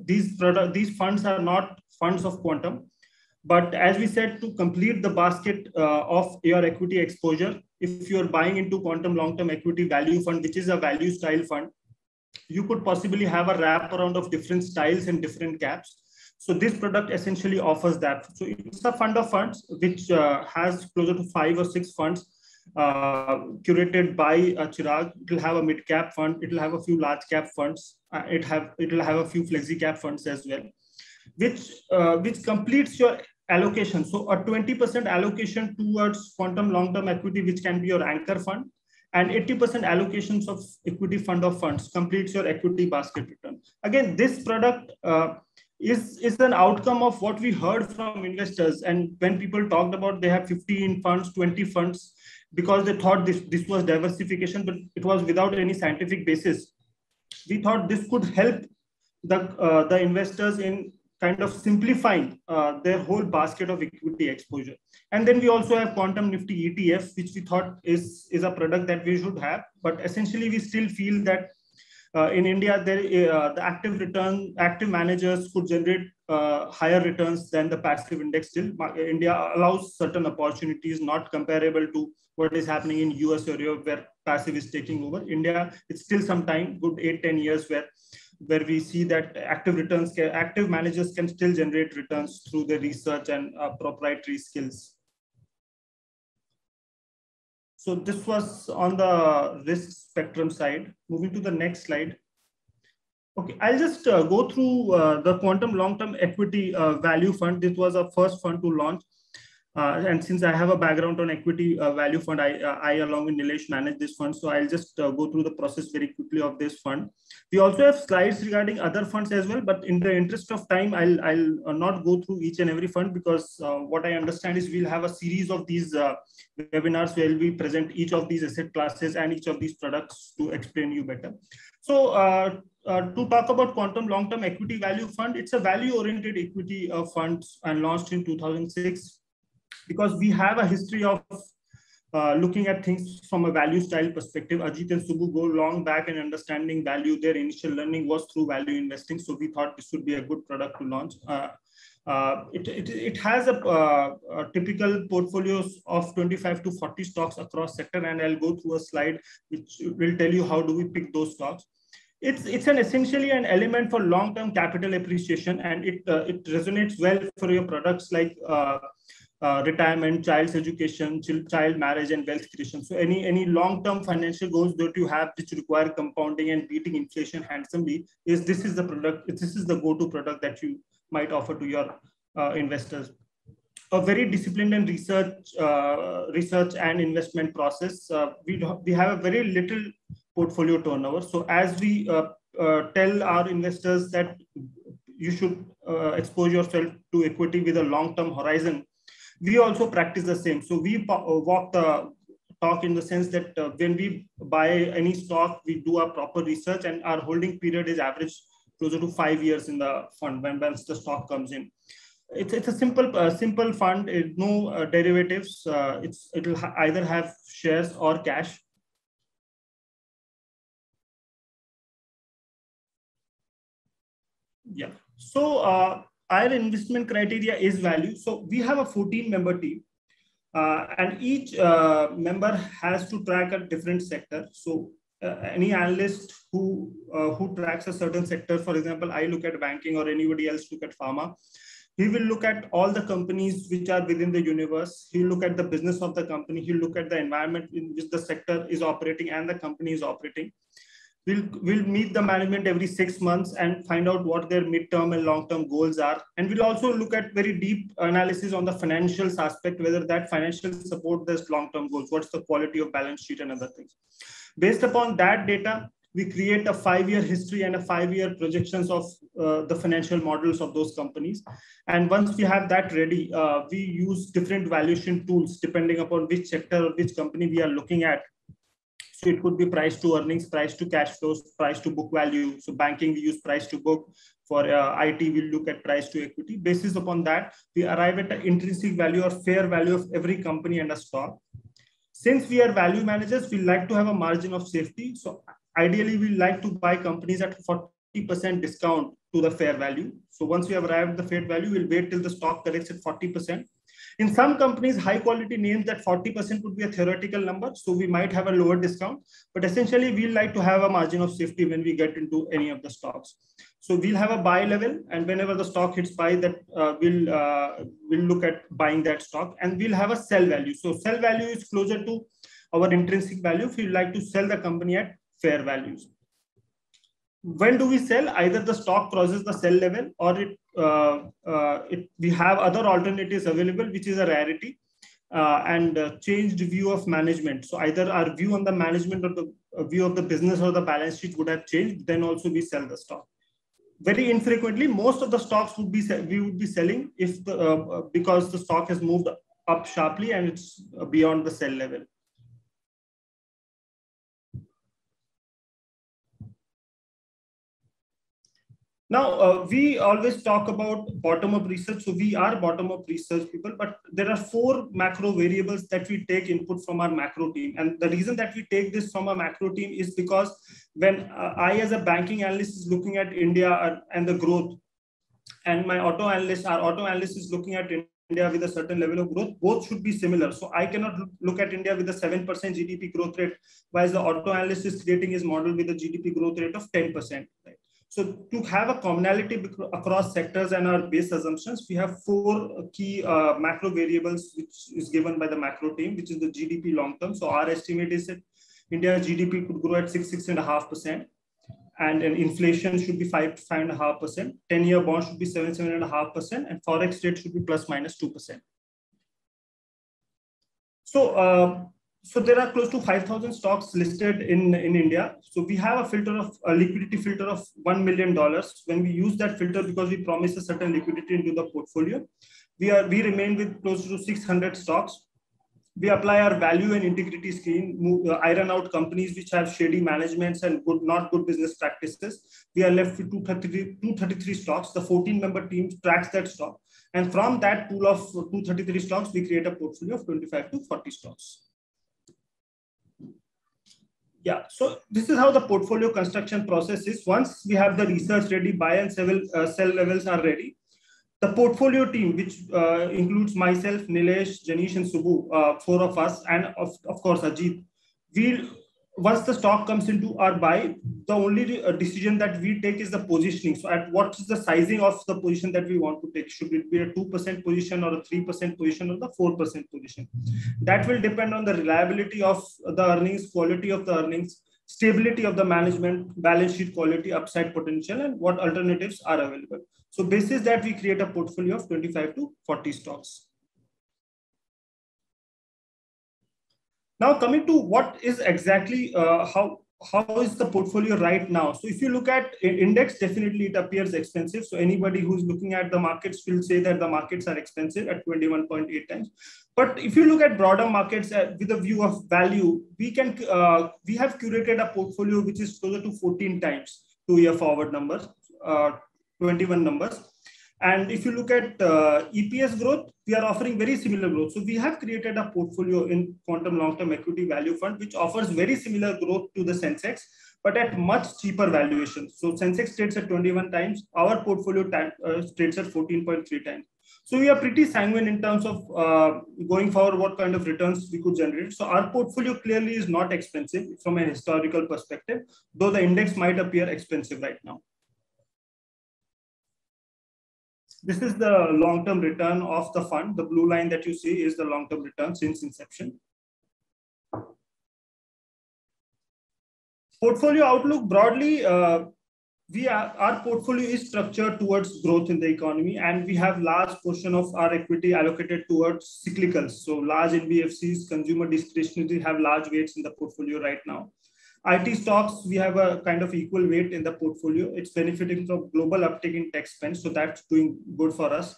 These funds are not funds of quantum, but as we said, to complete the basket of your equity exposure, if you're buying into Quantum Long-Term Equity Value Fund, which is a value style fund, you could possibly have a wraparound of different styles and different caps. So this product essentially offers that. So it's a fund of funds which has closer to 5 or 6 funds curated by Chirag. It will have a mid-cap fund. It will have a few large-cap funds. It will have a few flexi-cap funds as well. which completes your allocation. So a 20% allocation towards quantum long-term equity, which can be your anchor fund, and 80% allocations of equity fund of funds completes your equity basket return. Again, this product is an outcome of what we heard from investors. And when people talked about they have 15 funds, 20 funds, because they thought this was diversification, but it was without any scientific basis. We thought this could help the investors in kind of simplifying their whole basket of equity exposure. And then we also have Quantum Nifty ETF, which we thought is a product that we should have. But essentially, we still feel that in India, the active managers could generate higher returns than the passive index. Still, India allows certain opportunities not comparable to what is happening in US or Europe, where passive is taking over. India, it's still some time, good 8-10 years, where we see that active managers can still generate returns through their research and proprietary skills. So this was on the risk spectrum side. Moving to the next slide. Okay, I'll just go through the Quantum Long-Term Equity Value Fund. This was our first fund to launch. And since I have a background on equity value fund, I along with Nilesh manage this fund. So I'll just go through the process very quickly of this fund. We also have slides regarding other funds as well, but in the interest of time, I'll not go through each and every fund, because what I understand is we'll have a series of these webinars where we present each of these asset classes and each of these products to explain you better. So to talk about Quantum Long-Term Equity Value Fund, it's a value-oriented equity fund and launched in 2006. Because we have a history of looking at things from a value style perspective. Ajit and Subbu go long back in understanding value. Their initial learning was through value investing. So we thought this would be a good product to launch. It has a typical portfolios of 25 to 40 stocks across sector. And I'll go through a slide which will tell you how do we pick those stocks. It's essentially an element for long-term capital appreciation. And it resonates well for your products like retirement, child's education, child marriage, and wealth creation. So any long-term financial goals that you have which require compounding and beating inflation handsomely, this is the product. This is the go-to product that you might offer to your investors. A very disciplined and research and investment process. We have a very little portfolio turnover. So as we tell our investors that you should expose yourself to equity with a long-term horizon, we also practice the same. So we walk the talk in the sense that when we buy any stock, we do a proper research, and our holding period is average closer to 5 years in the fund once the stock comes in. It's a simple fund. No derivatives. It'll either have shares or cash. Yeah. So our investment criteria is value. So we have a 14-member team, and each member has to track a different sector. So any analyst who tracks a certain sector, for example, I look at banking, or anybody else look at pharma, he will look at all the companies which are within the universe. He'll look at the business of the company. He'll look at the environment in which the sector is operating and the company is operating. We'll meet the management every 6 months and find out what their midterm and long-term goals are. And we'll also look at very deep analysis on the financials aspect, whether that financial support those long-term goals, what's the quality of balance sheet and other things. Based upon that data, we create a 5-year history and a 5-year projections of the financial models of those companies. And once we have that ready, we use different valuation tools depending upon which sector or which company we are looking at. So it could be price to earnings, price to cash flows, price to book value. So banking, we use price to book. For IT, we look at price to equity. Basis upon that, we arrive at the intrinsic value or fair value of every company and a stock. Since we are value managers, we like to have a margin of safety. So ideally, we like to buy companies at 40% discount to the fair value. So once we have arrived at the fair value, we'll wait till the stock corrects at 40%. In some companies, high quality names, that 40% would be a theoretical number. So we might have a lower discount, but essentially we like to have a margin of safety when we get into any of the stocks. So we'll have a buy level, and whenever the stock hits buy, that we'll look at buying that stock, and we'll have a sell value. So sell value is closer to our intrinsic value. If we like to sell the company at fair values. When do we sell? Either the stock crosses the sell level, or we have other alternatives available, which is a rarity, and changed view of management. So either our view on the management or the view of the business or the balance sheet would have changed. Then also we sell the stock. Very infrequently, most of the stocks would be we would be selling if the because the stock has moved up sharply and it's beyond the sell level. Now, we always talk about bottom-up research. So we are bottom-up research people, but there are 4 macro variables that we take input from our macro team. And the reason that we take this from our macro team is because when I, as a banking analyst, is looking at India and the growth, and my auto analyst, our auto analyst is looking at India with a certain level of growth, both should be similar. So I cannot look at India with a 7% GDP growth rate, while the auto analyst is creating his model with a GDP growth rate of 10%. Right? So to have a commonality across sectors and our base assumptions, we have 4 key macro variables, which is given by the macro team, which is the GDP long term. So our estimate is that India's GDP could grow at 6.5%, and an inflation should be 5 to 5.5%. 10-year bond should be 7.5%, and forex rate should be plus minus 2%. So there are close to 5,000 stocks listed in India. So we have a filter of a liquidity filter of $1 million. When we use that filter, because we promise a certain liquidity into the portfolio, we remain with close to 600 stocks. We apply our value and integrity scheme, iron out companies which have shady managements and not good business practices. We are left with 233 stocks. The 14-member team tracks that stock. And from that pool of 233 stocks, we create a portfolio of 25 to 40 stocks. Yeah, so this is how the portfolio construction process is. Once we have the research ready, buy and sell levels are ready. The portfolio team, which includes myself, Nilesh, Janish, and Subbu, 4 of us, and of course Ajit, once the stock comes into our buy, the only decision that we take is the positioning. So at what is the sizing of the position that we want to take? Should it be a 2% position or a 3% position or the 4% position? That will depend on the reliability of the earnings, quality of the earnings, stability of the management, balance sheet quality, upside potential, and what alternatives are available. So basis that we create a portfolio of 25 to 40 stocks. Now coming to what is exactly, how is the portfolio right now? So if you look at index, definitely it appears expensive. So anybody who's looking at the markets will say that the markets are expensive at 21.8 times. But if you look at broader markets with a view of value, we have curated a portfolio which is closer to 14 times 2-year forward numbers, 21 numbers. And if you look at EPS growth, we are offering very similar growth. So we have created a portfolio in Quantum Long-Term Equity Value Fund, which offers very similar growth to the Sensex, but at much cheaper valuation. So Sensex trades at 21 times. Our portfolio trades at 14.3 times. So we are pretty sanguine in terms of going forward what kind of returns we could generate. So our portfolio clearly is not expensive from a historical perspective, though the index might appear expensive right now. This is the long-term return of the fund. The blue line that you see is the long-term return since inception. Portfolio outlook broadly, our portfolio is structured towards growth in the economy, and we have large portion of our equity allocated towards cyclicals. So large NBFCs, consumer discretionary have large weights in the portfolio right now. IT stocks, we have a kind of equal weight in the portfolio. It's benefiting from global uptick in tech spend, so that's doing good for us.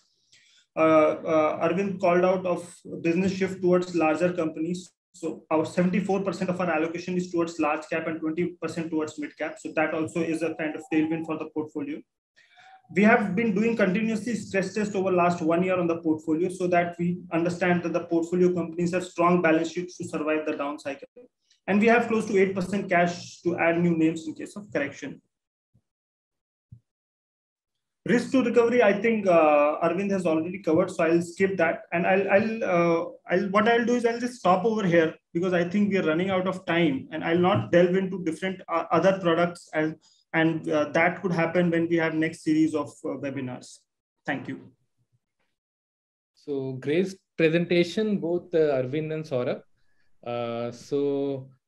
Arvind called out of business shift towards larger companies. So our 74% of our allocation is towards large cap and 20% towards mid cap. So that also is a kind of tailwind for the portfolio. We have been doing continuously stress test over last 1 year on the portfolio so that we understand that the portfolio companies have strong balance sheets to survive the down cycle. And we have close to 8% cash to add new names in case of correction. Risk to recovery, I think Arvind has already covered, so I'll skip that. And what I'll do is I'll just stop over here because I think we are running out of time, and I'll not delve into different other products, and that could happen when we have next series of webinars. Thank you. So great presentation, both Arvind and Saurabh.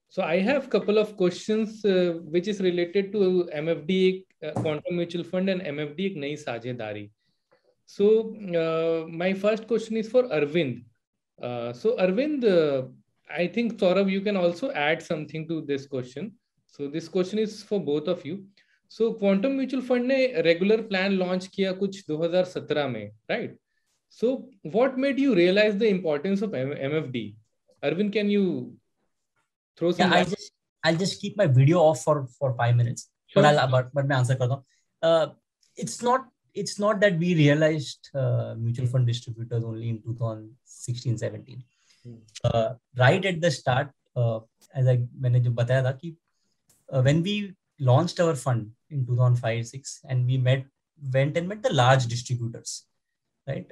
So I have a couple of questions which is related to MFD Quantum Mutual Fund and MFD एक नई साझेदारी. So my first question is for Arvind. So Arvind, I think Saurabh, you can also add something to this question. So this question is for both of you. So quantum mutual fund ने regular plan launch किया कुछ 2017 में, right? So what made you realize the importance of MFD? Arvind, can you throw some light? I'll just keep my video off for 5 minutes. Sure. But मैं answer करता हूँ. It's not that we realized mutual fund distributors only in 2016-17. Right at the start, as मैंने जो बताया था कि when we launched our fund in 2005-6 and we went and met the large distributors, right?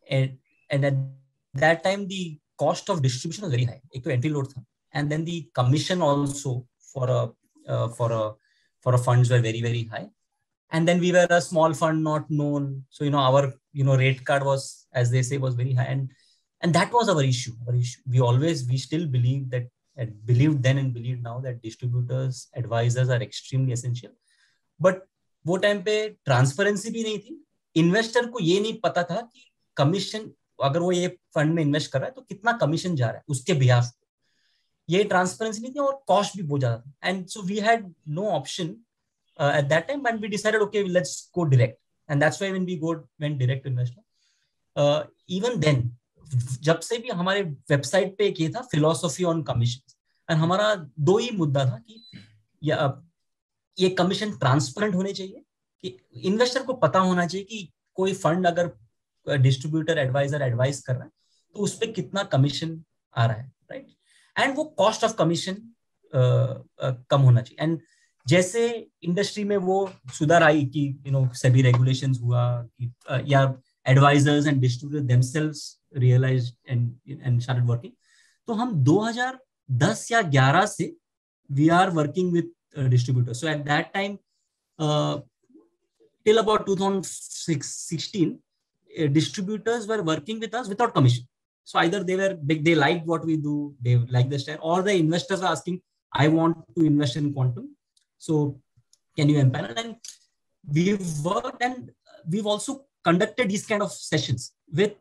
And at that time the cost of distribution was very high. एक तो entry load था, and then the commission also for a funds were very, very high. And then we were a small fund, not known, so our rate card was, as they say, was very high, and that was our issue. We still believe that, believed then and believe now, that distributors, advisors are extremely essential. But वो time पे transparency भी नहीं थी. Investor को ये नहीं पता था कि कमीशन, अगर वो ये फंड में इन्वेस्ट कर रहा है तो कितना कमीशन जा रहा है उसके बिहाफ पे. ये ट्रांसपेरेंसी नहीं थी और कॉस्ट भी बहुत ज्यादा था. And so we had no option at that time, and we decided, okay, let's go direct. And that's why when we went direct to investor, even then, जब से भी हमारे वेबसाइट पे एक ये था फिलोसफी ऑन कमीशन, और हमारा दो ही मुद्दा था कि ये कमीशन ट्रांसपेरेंट होने चाहिए, कि इन्वेस्टर को पता होना चाहिए कि कोई फंड अगर डिस्ट्रीब्यूटर एडवाइजर एडवाइस कर रहा है तो उस पर कितना कमीशन आ रहा है, राइट? एंड वो कॉस्ट ऑफ कमीशन कम होना चाहिए. एंड जैसे इंडस्ट्री में वो सुधार आई कि सेबी रेगुलेशंस हुआ, या advisors and distributor themselves realised and started working, तो हम 2010 या 11 से we are working with distributors. So at that time till about 2016, distributors were working with us without commission. So either they liked what we do, they like the style, or the investors are asking, I want to invest in quantum, so can you empanel? And we've worked, and we've also conducted these kind of sessions with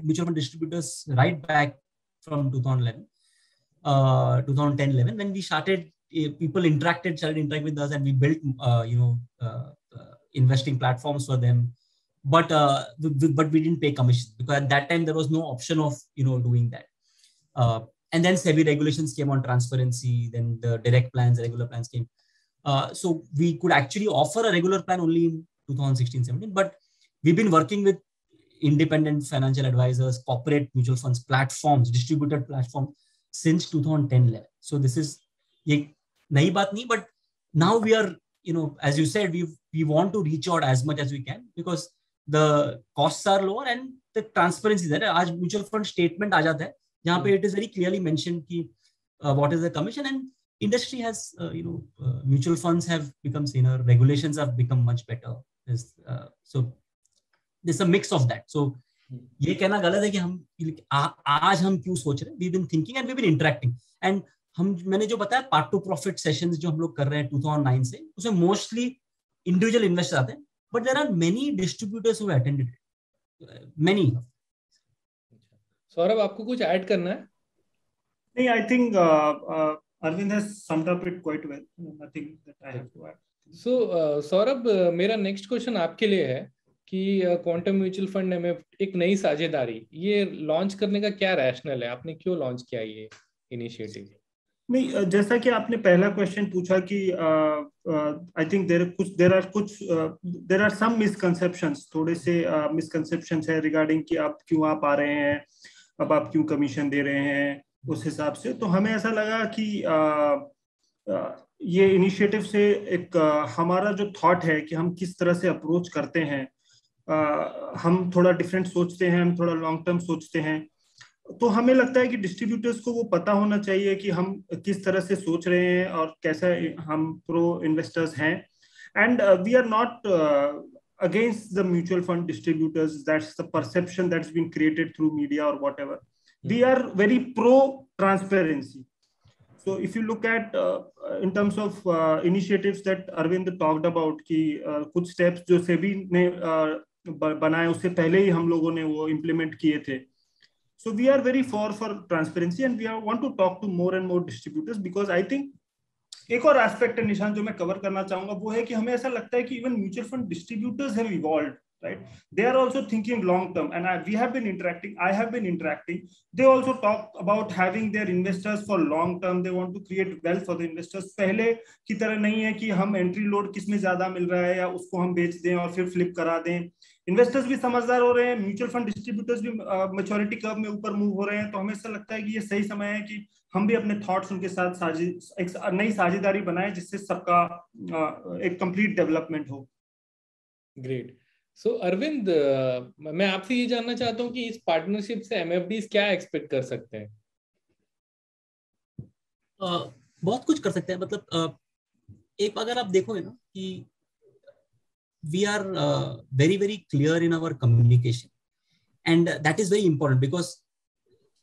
mutual fund distributors right back from 2010-11, when we started. People started interacting with us, and we built investing platforms for them, but we didn't pay commission, because at that time there was no option of doing that. And then SEBI regulations came on transparency, then the direct plans, the regular plans came. So we could actually offer a regular plan only in 2016-17, but we've been working with independent financial advisors, corporate mutual funds platforms, distributed platforms since 2010-11. So this is ye nayi baat nahi, but now we are, as you said, we want to reach out as much as we can, because the costs are lower and the transparency is there. Aaj mutual fund statement aa jata hai, jahan pe it is very clearly mentioned ki what is the commission, and industry has mutual funds have become thinner, regulations have become much better. So there's a mix of that. So ये कहना गलत है कि आज हम क्यों सोच रहे हैं. we've been thinking and we've been interacting, and मैंने जो बताया पार्ट टू प्रॉफिट सेशंस जो हम लोग कर रहे हैं 2009 से, उसमें मोस्टली इंडिविजुअल इन्वेस्टर आते हैं, but there are many distributors who attended, many. Saurabh, आपको कुछ ऐड करना है? नहीं, I think Arvind has summed up it quite well. Nothing that I have to add. So Saurabh, मेरा नेक्स्ट क्वेश्चन आपके लिए है कि क्वांटम म्यूचुअल फंड में एक नई साझेदारी ये लॉन्च करने का क्या रैशनल है? आपने क्यों लॉन्च किया ये इनिशिएटिव? नहीं, जैसा कि आपने पहला क्वेश्चन पूछा कि I think there are some misconceptions, थोड़े से मिसकंसेप्शंस है रिगार्डिंग कि आप क्यों आप आ रहे हैं, अब आप क्यों कमीशन दे रहे हैं, उस हिसाब से. तो हमें ऐसा लगा कि ये इनिशिएटिव से एक हमारा जो थॉट है कि हम किस तरह से अप्रोच करते हैं, हम थोड़ा डिफरेंट सोचते हैं, हम थोड़ा लॉन्ग टर्म सोचते हैं. तो हमें लगता है कि डिस्ट्रीब्यूटर्स को वो पता होना चाहिए कि हम किस तरह से सोच रहे हैं और कैसा हम प्रो इन्वेस्टर्स हैं. And we are not against the mutual fund distributors. That's the perception that's been created through media और whatever. We are very pro transparency. So if you look at in terms of initiatives that Arvind talked about, कि कुछ steps जो SEBI ने बनाए उससे पहले ही हम लोगों ने वो इम्प्लीमेंट किए थे. So we are very for transparency and we want to talk to more and more distributors because I think एक और एस्पेक्ट है निशान जो मैं कवर करना चाहूंगा वो है कि हमें ऐसा लगता है कि even mutual fund distributors have evolved, right? They are also thinking long term and we have been interacting, I have been interacting. They also talk about having their investors for long term. They want to create wealth for the investors. पहले की तरह नहीं है कि हम entry load किसमें ज्यादा मिल रहा है या उसको हम बेच दें और फिर फ्लिप करा दें. इन्वेस्टर्स भी समझदार हो रहे हैं, म्यूचुअल फंड डिस्ट्रीब्यूटर्स भी मैच्योरिटी कर्व में ऊपर मूव हो रहे हैं. तो हमें ऐसा लगता है कि ये सही समय है कि हम भी अपने थॉट्स उनके साथ एक नई साझेदारी बनाएं जिससे सबका एक कंप्लीट डेवलपमेंट हो. ग्रेट. सो अरविंद, मैं आपसे ये जानना चाहता हूँ कि इस पार्टनरशिप से एमएफडीज क्या एक्सपेक्ट कर सकते हैं? बहुत कुछ कर सकते हैं. मतलब एक अगर आप देखोगे ना कि we are very very clear in our communication and that is very important because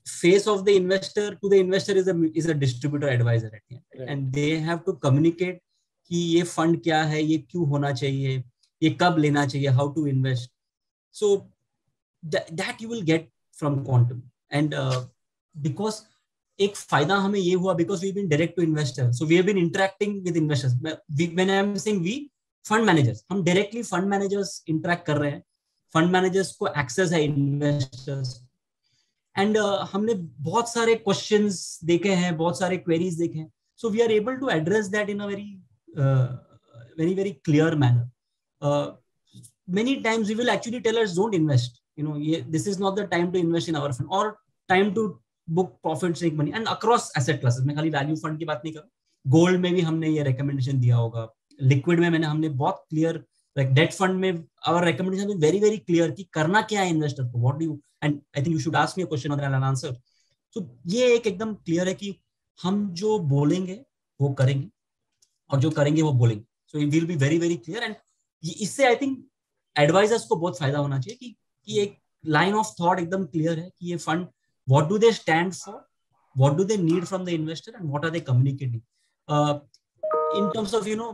face of the investor to the investor is a distributor advisor at the end, right? And they have to communicate कि ये fund क्या है, ये क्यों होना चाहिए, ये कब लेना चाहिए, how to invest. So that you will get from Quantum and because एक फायदा हमें ये हुआ because we've been direct to investor, so we have been interacting with investors. When I am saying we, fund managers, हम directly fund managers interact कर रहे हैं, fund managers को एक्सेस है इन्वेस्टर्स एंड हमने बहुत सारे क्वेश्चंस देखे हैं, बहुत सारे क्वेरीज देखे हैं. So we are able to address that in a very very clear manner. Many times we will actually tell us don't invest, you know, ये this is not the time to invest in our fund और time to book profits make money and across asset classes. मैं खाली value fund की बात नहीं कर रहा, gold में भी हमने ये रिकमेंडेशन दिया होगा, लिक्विड में हमने बहुत क्लियर, लाइक डेट फंड में our recommendation is very very clear कि करना क्या है इन्वेस्टर को, what do you, and I think you should ask me a question और आई विल आंसर. सो ये एक एकदम क्लियर है कि हम जो बोलेंगे वो करेंगे और जो करेंगे वो बोलेंगे. So it will be very very clear and इससे आई थिंक एडवाइजर्स को बहुत फायदा होना चाहिए कि एक लाइन ऑफ थॉट एकदम क्लियर है कि ये fund what do they stand for, what do they need from the investor and what are they communicating. In terms of, you know,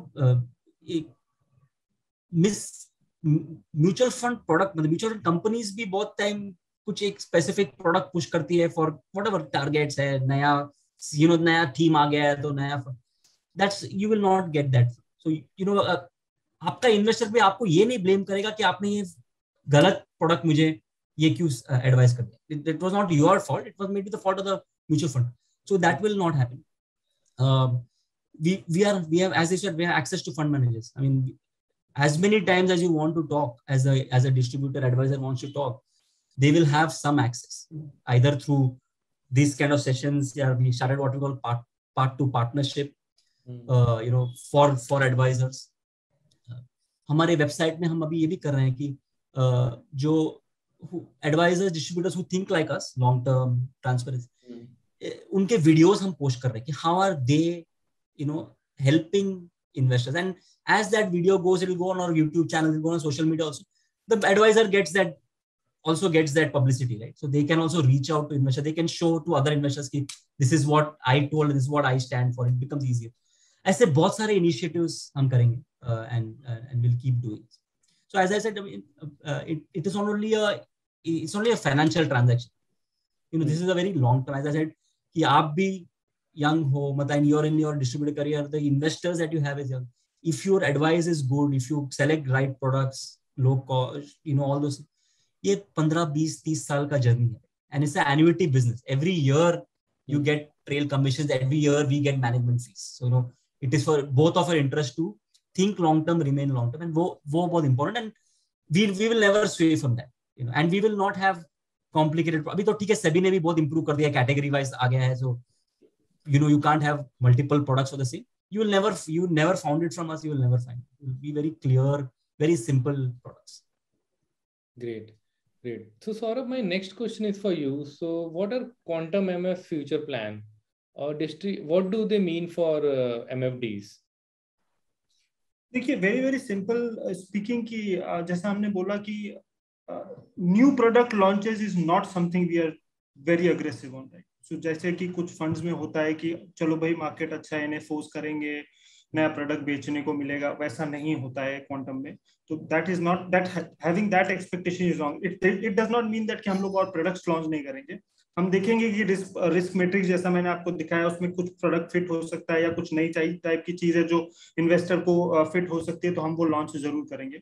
mutual fund product, मतलब म्यूचुअल फंड कंपनीज भी बहुत time कुछ एक specific product push करती है for whatever targets है, नया, you know, नया थीम आ गया है तो नया, that's you will not get that. So you know, आपका इन्वेस्टर भी आपको ये नहीं ब्लेम करेगा कि आपने ये गलत प्रोडक्ट मुझे ये क्यों एडवाइस कर दिया. It was not your fault, it was may be the fault of the mutual fund. So that will not happen. We have, as I said, we have access to fund managers. I mean, as many times as you want to talk, as a distributor advisor wants to talk, they will have some access, either through these kind of sessions. Yeah, we started what we call part 2 partnership, you know, for advisors. हमारे website में हम अभी ये भी कर रहे हैं कि जो advisors, distributors who think like us, long term transparency, उनके वीडियोस हम पोस्ट कर रहे हैं कि how are they, you know, helping investors. And as that video goes, it will go on our YouTube channel, it will go on social media also. The advisor gets that publicity, right? So they can also reach out to investors. They can show to other investors कि this is what I told, this is what I stand for. It becomes easier. ऐसे बहुत सारे initiatives हम करेंगे and we'll keep doing. So as I said, I mean, it is it's only a financial transaction. You know, this is a very long term. As I said, कि आप भी young ho, and you're in your distributor career, the investors that you have is young. If your advice is good, if you select right products, low cost, you know, all those, ये 15, 20, 30 साल का journey है and it's an annuity business. Every year you get trail commissions, every year we get management fees. So, you know, it is for both of our interest to think long term, remain long term, and वो बहुत important, and we will never sway from that, you know, and we will not have complicated. अभी तो ठीक है, SEBI ने भी बहुत improve कर दिया, category wise आ गया है, so you know, you can't have multiple products for the same. You never found it from us, you will never find it. It will be very clear, very simple products. Great. So Saurabh, my next question is for you. So what are Quantum MF future plan, or what do they mean for MFDs? देखिए, very very simple speaking की, जैसा हमने बोला कि new product launches is not something we are very aggressive on, right? So जैसे कि कुछ funds में होता है कि चलो भाई मार्केट अच्छा है, इन्हें फोर्स करेंगे, नया प्रोडक्ट बेचने को मिलेगा, वैसा नहीं होता है क्वांटम में। तो that is not that, having that expectation is wrong. It does not mean that कि हम लोग और प्रोडक्ट्स लॉन्च नहीं करेंगे। हम देखेंगे कि रिस्क मैट्रिक्स जैसा मैंने आपको दिखाया, उसमें कुछ प्रोडक्ट फिट हो सकता है या कुछ नई टाइप की चीज है जो इन्वेस्टर को फिट हो सकती है, तो हम वो लॉन्च जरूर करेंगे।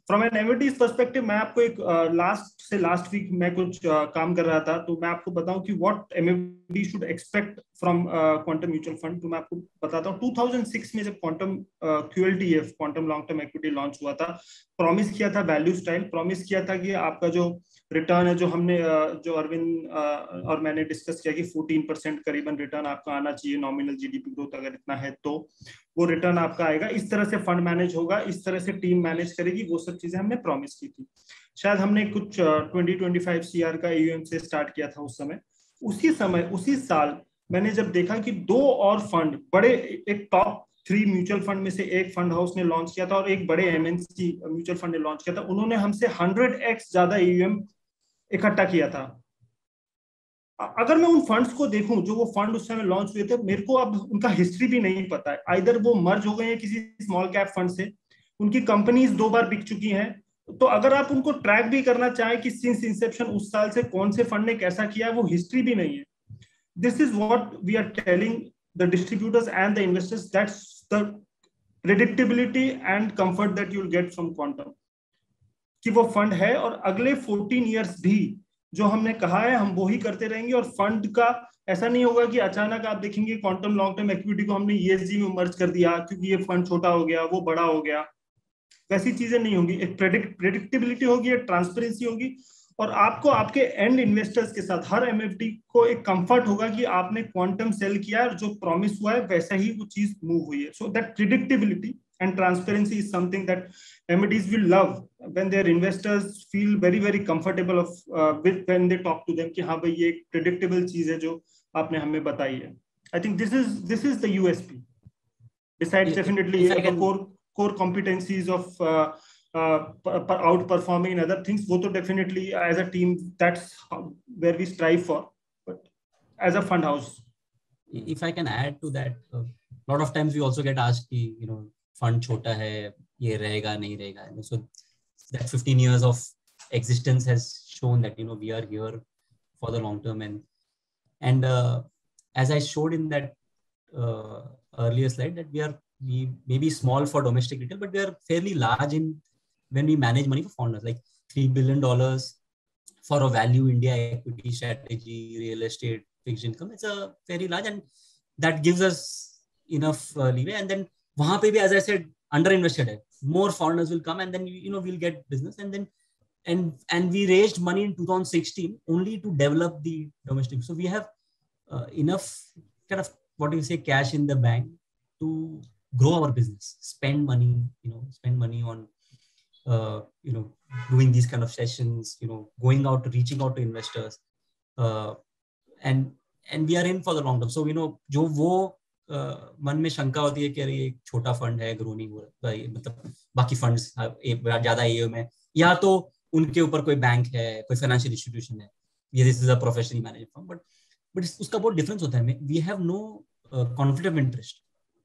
फ्रॉम एन एमिटीज पर्सपेक्टिव, मैं आपको एक लास्ट वीक मैं कुछ काम कर रहा था, तो मैं आपको बताऊं कि what MFD should expect from Quantum mutual fund. तो मैं आपको बताता हूँ, 2006 में जब Quantum QLTF Quantum long term equity launch हुआ था, प्रॉमिस किया था वैल्यू स्टाइल, प्रॉमिस किया था कि आपका जो रिटर्न है, जो हमने जो अरविंद और मैंने डिस्कस किया कि 14% करीबन रिटर्न आपका आना चाहिए नॉमिनल जीडीपी ग्रोथ अगर इतना है, तो वो रिटर्न आपका आएगा, इस तरह से फंड मैनेज होगा, इस तरह से टीम मैनेज करेगी, वो सब चीजें हमने प्रॉमिस की थी। शायद हमने कुछ 20-25 सीआर का ईयूएम से स्टार्ट किया था उस समय। उसी साल मैंने जब देखा कि दो और फंड बड़े, एक टॉप 3 म्यूचुअल फंड में से एक फंड हाउस ने लॉन्च किया था और एक बड़े एमएनसी म्यूचुअल फंड ने लॉन्च किया था, उन्होंने हमसे 100x ज्यादा ईयूएम इकट्ठा किया था। अगर मैं उन फंड्स को देखूं, जो वो फंड उस समय लॉन्च हुए थे, मेरे को अब उनका हिस्ट्री भी नहीं पता है। आइदर वो मर्ज हो गए हैं किसी स्मॉल कैप फंड से, उनकी कंपनीज 2 बार बिक चुकी हैं। तो अगर आप उनको ट्रैक भी करना चाहें कि सिंस इंसेप्शन उस साल से कौन से फंड ने कैसा किया है, वो हिस्ट्री भी नहीं है। This is what we are telling the distributors and the investors, that's the predictability and comfort that you will get from Quantum, कि वो फंड है और अगले 14 ईयर्स भी जो हमने कहा है हम वो ही करते रहेंगे। और फंड का ऐसा नहीं होगा कि अचानक आप देखेंगे क्वांटम लॉन्ग टर्म इक्विटी को हमने ईएसजी में मर्ज कर दिया क्योंकि ये फंड छोटा हो गया, वो बड़ा हो गया, वैसी चीजें नहीं होंगी। एक प्रेडिक्टेबिलिटी होगी, एक ट्रांसपेरेंसी होगी, और आपको आपके एंड इन्वेस्टर्स के साथ हर एमएफडी को एक कंफर्ट होगा कि आपने क्वांटम सेल किया और जो प्रॉमिस हुआ है वैसा ही वो चीज मूव हुई है। So that predictability and transparency is something that MDs will love when their investors feel very very comfortable of with when they talk to them कि हाँ भाई ये एक predictable चीज है जो आपने हमें बताई है। I think this is the USP besides definitely the core competencies of outperforming in other things, वो तो definitely as a team that's where we strive for, but as a fund house, if I can add to that, a lot of times we also get asked you know fund छोटा है, ये रहेगा नहीं रहेगा, so that 15 years of existence has shown that we are here for the long term, and as I showed in that earlier slide, that we may be small for domestic retail, but we are fairly large in when we manage money for founders, like $3 billion for a value India equity strategy, real estate, fixed income. It's a very large, and that gives us enough leeway. And then वहां पे भी, as I said, under invested है, more foreigners will come, and then we'll get business, and then and we raised money in 2016 only to develop the domestic. So we have enough kind of what do you say cash in the bank to grow our business, spend money on doing these kind of sessions, going out, reaching out to investors, and we are in for the long term. So जो वो मन में शंका होती है कि अरे एक छोटा फंड है, ग्रो नहीं हो रहा, मतलब बाकी फंड्स ज्यादा एओएम है, या तो उनके ऊपर कोई बैंक है, कोई फाइनेंशियल इंस्टीट्यूशन है, ये this is a professionally managed fund, but उसका बहुत डिफरेंस होता है। We have no conflict of interest,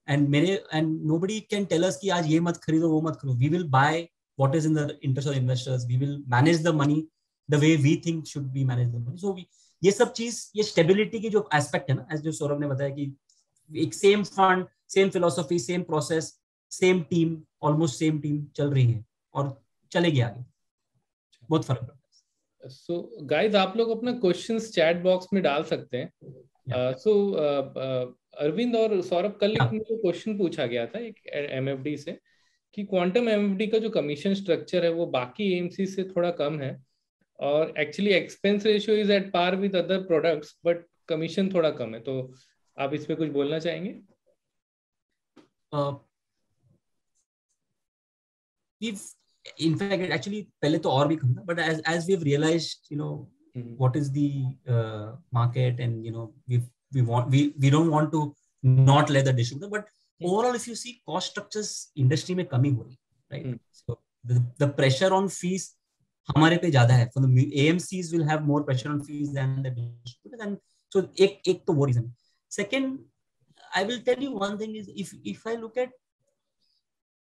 and nobody can tell us कि आज ये मत खरीदो, वो मत खरीदो। We will buy what is in the interest of investors, we will manage the money the way we think should be manage the money. So ये सब चीज, ये स्टेबिलिटी की जो एस्पेक्ट है ना, एज जो सौरभ ने बताया कि एक same fund, same philosophy, same process, same team, almost same team चल रही है और चलेगी आगे, बहुत फर्क पड़ता है। सो गाइस, आप लोग अपना क्वेश्चंस चैट बॉक्स में डाल सकते हैं। सो अरविंद और सौरभ, कल एक मुझे क्वेश्चन पूछा गया था एक एमएफडी से कि क्वांटम एमएफडी का जो कमीशन स्ट्रक्चर है वो बाकी एएमसी से थोड़ा कम है, और actually expense ratio is at par with other products, but commission थोड़ा कम है। तो आप इस पे कुछ बोलना चाहेंगे? In fact, actually पहले तो और भी कम था, but as we've realized, what is the market, and we don't want to not let the distributor, but overall if you see cost structures industry में कमी हो रही, right? So the pressure on fees हमारे पे ज्यादा है, for the AMCs will have more pressure on fees than the distributors, and so एक तो वो reason. Second, I will tell you one thing is, if I look at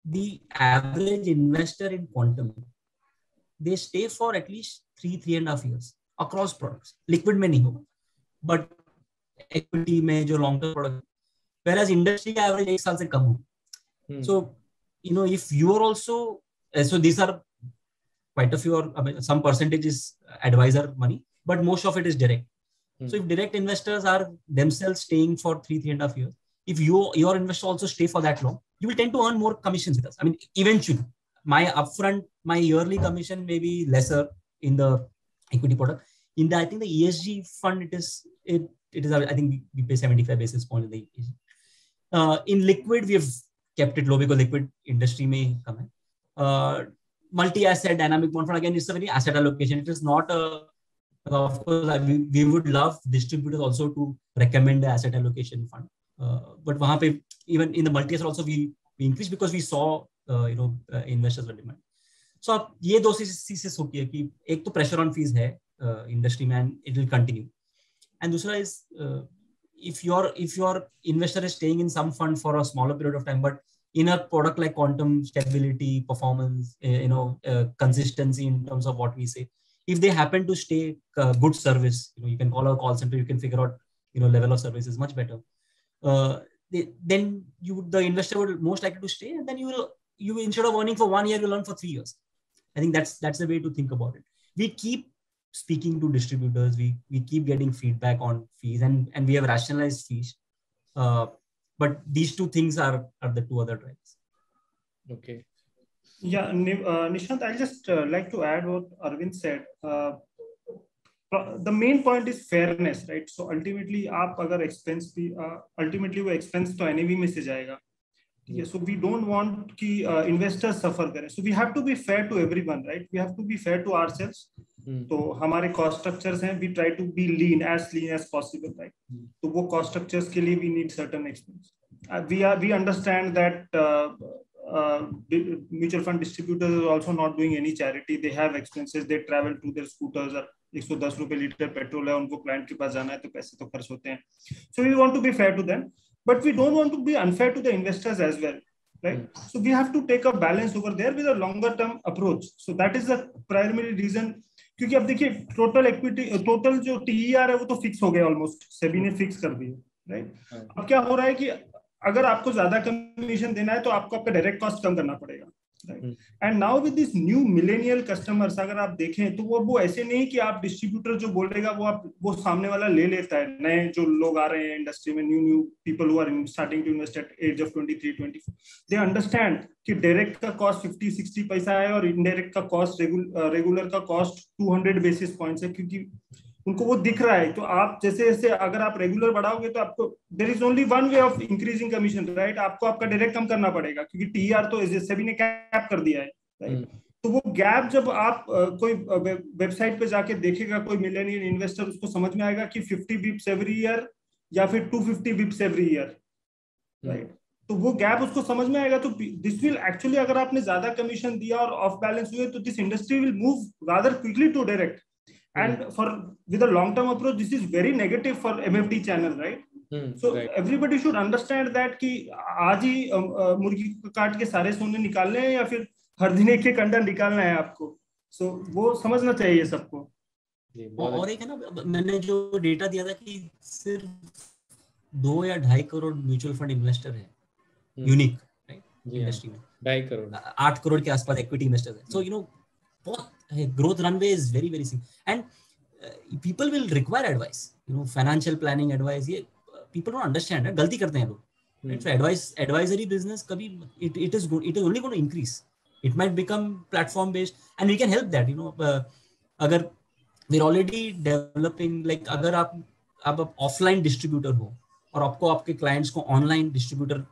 the average investor in quantum, they stay for at least 3.5 years across products. Liquid में नहीं होगा, but equity में जो long term product, whereas industry का average 1 साल से कम हो. So if you are also, so these are quite a few, or I mean, some percentage is advisor money, but most of it is direct. So if direct investors are themselves staying for 3.5 years, if your investor also stay for that long, you will tend to earn more commissions with us. I mean, eventually, my yearly commission may be lesser in the equity product. In the, I think the ESG fund, it is I think we pay 75 basis points in the ESG. In liquid, we have kept it low because liquid industry may come in. Multi-asset dynamic bond fund, again, it's a very asset allocation. It is not a, of course, we would love distributors also to recommend the asset allocation fund. But वहाँ पे, even in the multi-asset also we increased because we saw investors were demand. So अब ये दो चीजें होती है कि एक तो pressure on fees है industry में, and it will continue. And दूसरा is if your investor is staying in some fund for a smaller period of time, but in a product like quantum, stability, performance, consistency in terms of what we say, if they happen to stay good service, you can call our call center, you can figure out level of service is much better. Then the investor would most likely to stay, and then you instead of earning for 1 year, you earn for 3 years. I think that's the way to think about it. We keep speaking to distributors, we keep getting feedback on fees, and we have rationalized fees. But these two things are the two other drivers. Okay. Yeah, Nishant, I'll just like to add what Arvind said. The main point is fairness, right? So ultimately, आप अगर expense भी ultimately वो expense तो NAV में से जाएगा. Yeah, so we don't want कि investors suffer करें. So we have to be fair to everyone, right? We have to be fair to ourselves. तो हमारे cost structures हैं, we try to be lean as possible, right? तो वो cost structures के लिए we need certain expense. We understand that mutual fund distributors are also not doing any charity. They have expenses. They travel to their scooters. 110 रुपए litre petrol है, उनको client के पास जाना है तो पैसे तो खर्च होते हैं. So we want to be fair to them, but we don't want to be unfair to the investors as well, right? So we have to take a balance over there with a longer term approach. So that is the primary reason. क्योंकि अब देखिए total जो TER है वो तो fix हो गया almost, SEBI ने फिक्स कर दिया, राइट? अब क्या हो रहा है कि अगर आपको ज्यादा कमीशन देना है तो आपको आपका डायरेक्ट कॉस्ट कम करना पड़ेगा, right? And now with this new millennial customers, अगर आप देखें तो वो ऐसे नहीं कि आप डिस्ट्रीब्यूटर जो बोलेगा वो सामने वाला ले लेता है. नए जो लोग आ रहे हैं इंडस्ट्री में, new people who are starting to invest at age of 23-24, they understand कि डायरेक्ट का कॉस्ट 50-60 पैसा है और इनडायरेक्ट का कॉस्ट रेगुलर का कॉस्ट 200 बेसिस पॉइंट्स है, क्योंकि उनको वो दिख रहा है. तो आप जैसे अगर आप रेगुलर बढ़ाओगे तो आपको there is only one way of increasing commission, right? आपको आपका डायरेक्ट कम करना पड़ेगा क्योंकि टीआर तो सेबी ने कैप कर दिया है, राइट? तो वो गैप जब आप कोई वेबसाइट पे जाके देखेगा कोई मिलेनियल इन्वेस्टर, उसको समझ में आएगा कि 50 बिप्स एवरी ईयर या फिर 250 बिप्स एवरी ईयर, राइट? तो वो गैप उसको समझ में आएगा. तो दिस विल एक्चुअली, अगर आपने ज्यादा कमीशन दिया और ऑफ बैलेंस हुए तो this industry will move rather quickly to direct. And with a long-term approach, this is very negative for MFD channel, right? So right. Everybody should understand that कि आज ही मुर्गी काट के सारे सोने निकालने हैं या फिर हर दिन एक एक अंडा निकालना है आपको. So वो समझना चाहिए सबको. और एक है ना, मैंने जो डेटा दिया था कि सिर्फ 2 या 2.5 करोड़ म्यूचुअल फंड इन्वेस्टर है यूनिक, राइट? इंडस्ट्री में 2.5 करोड़ 8 करोड़ के आसपास इक्विटी इन्वेस्टर्स है. So बहुत growth runway is very very simple, and people will require advice, financial planning advice. ये people don't understand है, गलती करते हैं लोग, right? So advisory business कभी it is only going to increase. It might become platform based, and we can help that. अगर we're already developing, like अगर आप offline distributor हो और आपको आपके clients को online distributor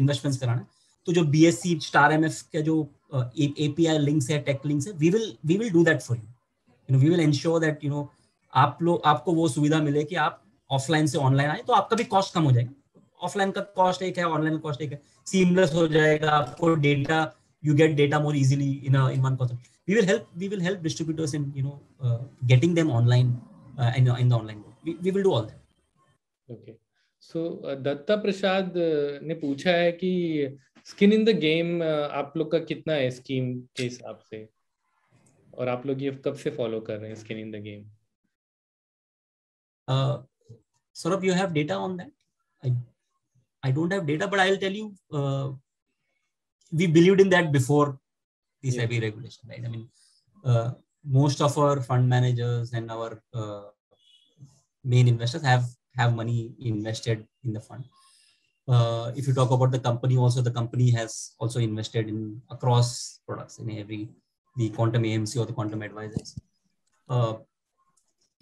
investments कराना है, तो जो BSC स्टार MF के जो API links है, tech links है, we will do that for you. We will ensure that आपको वो सुविधा मिले कि आप ऑफलाइन से ऑनलाइन आए तो आपका भी कॉस्ट कम हो जाएगा. ऑफलाइन का कॉस्ट एक है, ऑनलाइन का कॉस्ट एक है, सीमलेस हो जाएगा. आपको data, you get data more easily in one concept. We will help distributors in getting them online in the online world. We will do all that. Okay. Datta Prasad ने पूछा है कि स्किन इन द गेम आप लोग का कितना है scheme के हिसाब से, और आप लोग ये कब से फॉलो कर रहे हैं skin in the game? Saurabh, you have data on that? I don't have data, but I'll tell you, we believed in that before this heavy regulation, right? I mean, most of our fund managers and our main investors have money invested in the fund. If you talk about the company also, the company has also invested in across products in the Quantum AMC or the Quantum Advisors.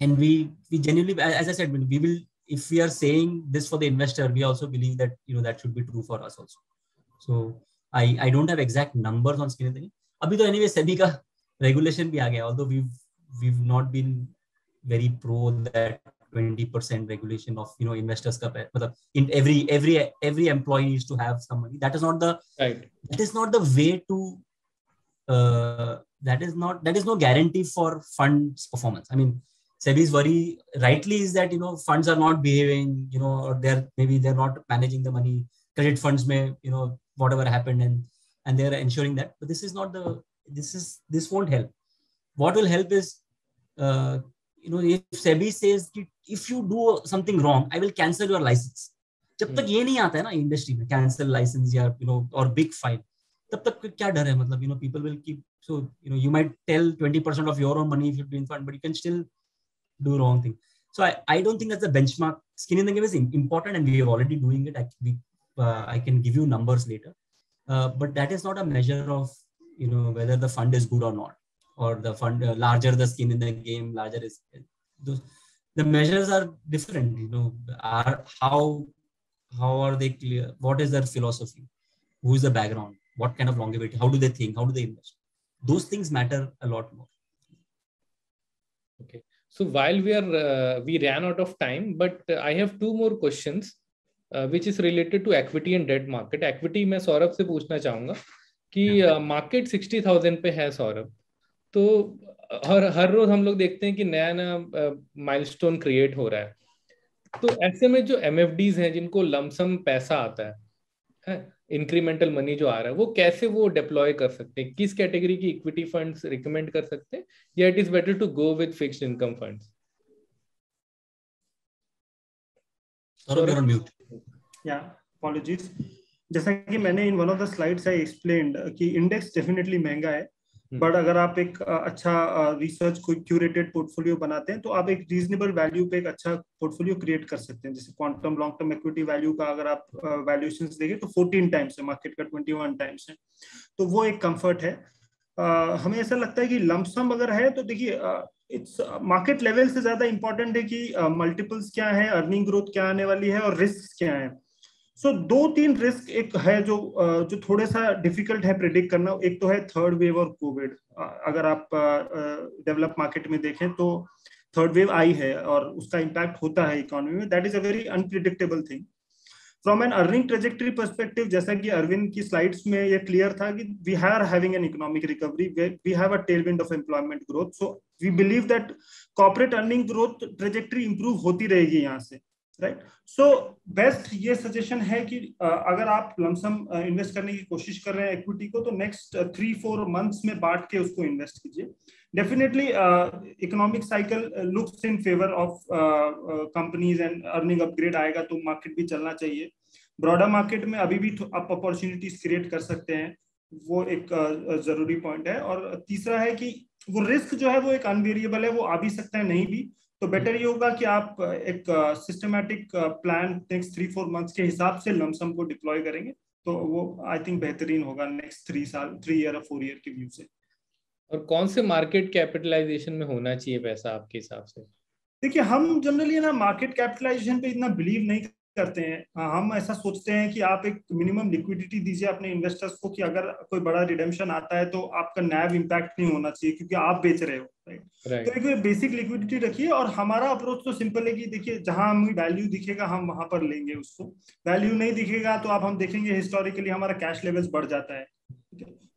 And we genuinely, as I said, we will, if we are saying this for the investor, we also believe that, that should be true for us also. So I don't have exact numbers on skin in the game. Abhi to anyway, SEBI ka regulation bhi aa gaya, although we've not been very pro that 20% regulation of investors ka, in every employee needs to have some money. That is not the right. That is not the way to. That is no guarantee for funds performance. I mean, SEBI's worry rightly is that funds are not behaving, or they're not managing the money. Credit funds may whatever happened, and they are ensuring that. But this won't help. What will help is if SEBI says if you do something wrong, I will cancel your license. जब तक ये नहीं आता है ना industry में cancel license या or big fine, तब तक क्या डर है? मतलब people will keep, so you might tell 20% of your own money if you're doing fund, but you can still do wrong thing. So I don't think that's a benchmark. Skin in the game is important, and we are already doing it. I can give you numbers later, but that is not a measure of whether the fund is good or not, or the fund larger the skin in the game, larger is the measures are different. How are they clear? What is their philosophy? Who is the background? What kind of longevity? How do they think? How do they invest? Those things matter a lot more. Okay. So while we ran out of time, but I have two more questions, which is related to equity and debt market. Equity मैं सौरभ से पूछना चाहूँगा कि market 60,000 पे है सौरभ, तो हर रोज हम लोग देखते हैं कि नया माइलस्टोन क्रिएट हो रहा है. तो ऐसे में जो MFDs हैं जिनको लमसम पैसा आता है, इंक्रीमेंटल मनी जो आ रहा है, वो कैसे वो डिप्लॉय कर सकते हैं? किस कैटेगरी की इक्विटी फंड्स रिकमेंड कर सकते हैं, या it is better to go with fixed income funds? apologies. जैसा कि मैंने in one of the slides I explained कि इंडेक्स डेफिनेटली महंगा है, बट अगर आप एक अच्छा रिसर्च कोई क्यूरेटेड पोर्टफोलियो बनाते हैं तो आप एक रीजनेबल वैल्यू पे एक अच्छा पोर्टफोलियो क्रिएट कर सकते हैं. जैसे quantum long term equity value का अगर आप वैल्यूएशंस देखें तो 14 टाइम्स है, मार्केट का 21 टाइम्स है, तो वो एक कंफर्ट है. हमें ऐसा लगता है कि लमसम अगर है तो देखिए इट्स मार्केट लेवल से ज्यादा इंपॉर्टेंट है कि मल्टीपल्स क्या है, अर्निंग ग्रोथ क्या आने वाली है और रिस्क क्या है. सो 2-3 रिस्क एक है जो थोड़ा सा डिफिकल्ट है प्रेडिक्ट करना. एक तो है थर्ड वेव और कोविड. अगर आप डेवलप मार्केट में देखें तो थर्ड वेव आई है और उसका इम्पैक्ट होता है इकोनॉमी में. That is a very unpredictable thing. From an earning trajectory perspective, जैसा कि अरविंद की स्लाइड्स में ये क्लियर था कि we are having an economic recovery, we have a tailwind of employment growth. So we believe that corporate earning growth trajectory improve होती रहेगी यहाँ से, राइट. सो बेस्ट ये सजेशन है कि अगर आप लमसम इन्वेस्ट करने की कोशिश कर रहे हैं इक्विटी को, तो नेक्स्ट 3-4 मंथ्स में बांट के उसको इन्वेस्ट कीजिए. Definitely economic cycle looks in favour of companies and earning upgrade आएगा तो मार्केट भी चलना चाहिए. ब्रॉडर मार्केट में अभी भी आप अपॉर्चुनिटीज क्रिएट कर सकते हैं, वो एक जरूरी पॉइंट है. और तीसरा है कि वो रिस्क जो है वो एक अनवेरिएबल है, वो आ भी सकता है, नहीं भी. तो बेटर ये होगा कि आप एक सिस्टमैटिक प्लान नेक्स्ट 3-4 मंथ्स के हिसाब से लमसम को डिप्लॉय करेंगे तो वो आई थिंक बेहतरीन होगा नेक्स्ट 3 ईयर और 4 ईयर के व्यू से. और कौन से मार्केट कैपिटलाइजेशन में होना चाहिए पैसा आपके हिसाब से? देखिए, हम जनरली ना मार्केट कैपिटलाइजेशन पे इतना बिलीव नहीं करते हैं. हम ऐसा सोचते हैं कि आप एक मिनिमम लिक्विडिटी दीजिए अपने इन्वेस्टर्स को कि अगर कोई बड़ा रिडेम्पशन आता है तो आपका नैव इम्पैक्ट नहीं होना चाहिए क्योंकि आप बेच रहे हो, राइट. तो एक बेसिक लिक्विडिटी रखिए. और हमारा अप्रोच तो सिंपल है कि देखिए जहां हमें वैल्यू दिखेगा हम वहां पर लेंगे उसको. वैल्यू नहीं दिखेगा तो आप हम देखेंगे हिस्टोरिकली हमारा कैश लेवल्स बढ़ जाता है.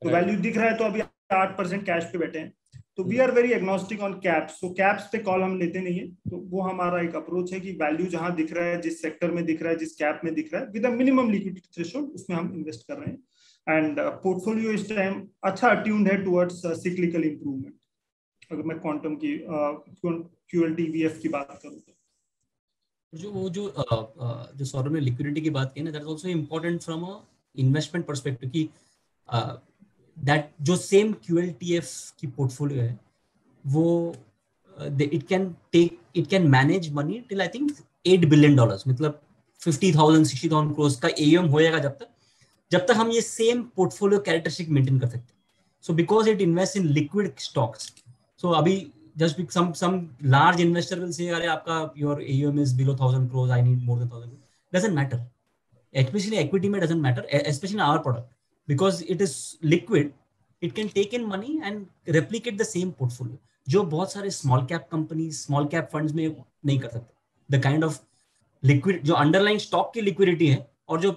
तो वैल्यू दिख रहा है तो अभी 8% कैश पे बैठे हैं, तो we are very agnostic on caps, so caps पे कॉल हम लेते नहीं है। तो वो हमारा एक अप्रोच है कि वैल्यू जहां दिख रहा है, जिस सेक्टर में दिख रहा है, जिस कैप में दिख रहा है, with a minimum liquidity threshold, उसमें हम इन्वेस्ट कर रहे हैं। एंड पोर्टफोलियो इस टाइम अच्छा अट्यून्ड है टुवर्ड्स सिक्लिकल इंप्रूवमेंट, अगर मैं क्वांटम की QLTVF की बात करूँ तो। जो सौरभ ने लिक्विडिटी की बात की ना, that is also important from a investment perspective की दैट जो सेम QLTF की पोर्टफोलियो है वो it can manage money till I think $8 billion, मतलब 50,000-60,000 crores का AUM होएगा जब तक हम ये सेम पोर्टफोलियो कैरेक्टरिस्टिक मेंटेन कर सकते हैं। So because it invest in liquid stocks, so अभी just some large investor will say, "अरे आपका your AUM is below 1,000 crores, I need more than 1,000 crores." Doesn't matter. Especially equity में doesn't matter, especially in our product, because it is liquid. It can take in money and replicate the same portfolio. जो बहुत सारे small cap companies, small cap funds में नहीं कर सकते. The kind of liquid जो underlying stock की liquidity है और जो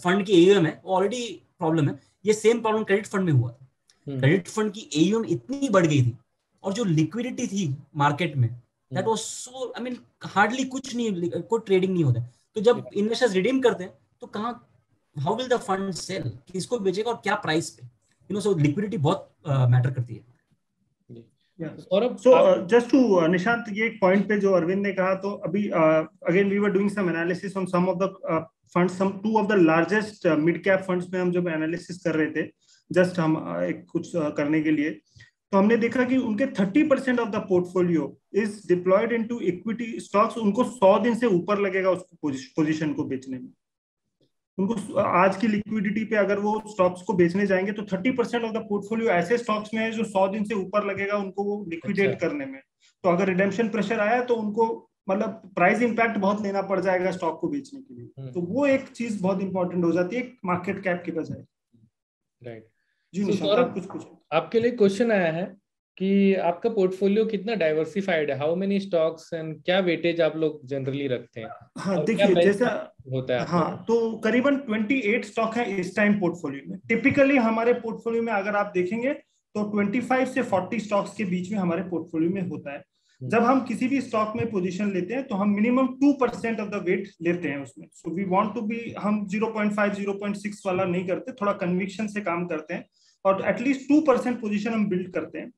fund की AUM है, वो already problem है. ये same problem credit fund में हुआ था. Credit fund की AUM इतनी बढ़ गई थी और जो लिक्विडिटी थी मार्केट में, that was so, I mean hardly कुछ नहीं, कोई ट्रेडिंग नहीं होता। तो जब इन्वेस्टर्स रिडीम करते हैं तो कहाँ, how will the fund sell, किसको बेचेगा और क्या प्राइस पे, सो लिक्विडिटी बहुत मैटर करती है। सो जस्ट टू निशांत, ये एक पॉइंट पे जो अरविंद ने कहा, तो अभी again we were doing some analysis on some of the funds, some two of the largest mid cap funds में हम जब एनालिसिस कर रहे थे, जस्ट हम एक कुछ करने के लिए, तो हमने देखा कि उनके 30% of the portfolio is deployed into equity stocks. उनको 100 दिन से ऊपर लगेगा उस पोजीशन को बेचने में। उनको आज की लिक्विडिटी पे अगर वो स्टॉक्स को बेचने जाएंगे तो 30% ऑफ द पोर्टफोलियो ऐसे स्टॉक्स में है जो 100 दिन से ऊपर लगेगा उनको वो लिक्विडेट करने में। तो अगर रिडेम्पशन प्रेशर आया तो उनको मतलब प्राइस इंपैक्ट बहुत लेना पड़ जाएगा स्टॉक को बेचने के लिए। तो वो एक चीज बहुत इंपॉर्टेंट हो जाती है मार्केट कैप के बजाय। राइट जी निशांत, आप कुछ पूछो। आपके लिए क्वेश्चन आया है कि आपका पोर्टफोलियो कितना डाइवर्सिफाइड है, हाउ मेनी स्टॉक्स एंड क्या वेटेज आप लोग जनरली रखते हैं? हाँ देखिए, जैसा होता है हाँ, तो करीबन 28 स्टॉक है इस टाइम पोर्टफोलियो में। टिपिकली हमारे पोर्टफोलियो में अगर आप देखेंगे तो 25 से 40 स्टॉक्स के बीच में हमारे पोर्टफोलियो में होता है। जब हम किसी भी स्टॉक में पोजीशन लेते हैं तो हम मिनिमम 2% ऑफ द वेट लेते हैं उसमें। So we want to be, हम 0.5 0.6 वाला नहीं करते, थोड़ा कन्विक्शन से काम करते हैं और एटलीस्ट 2% पोजीशन हम बिल्ड करते हैं।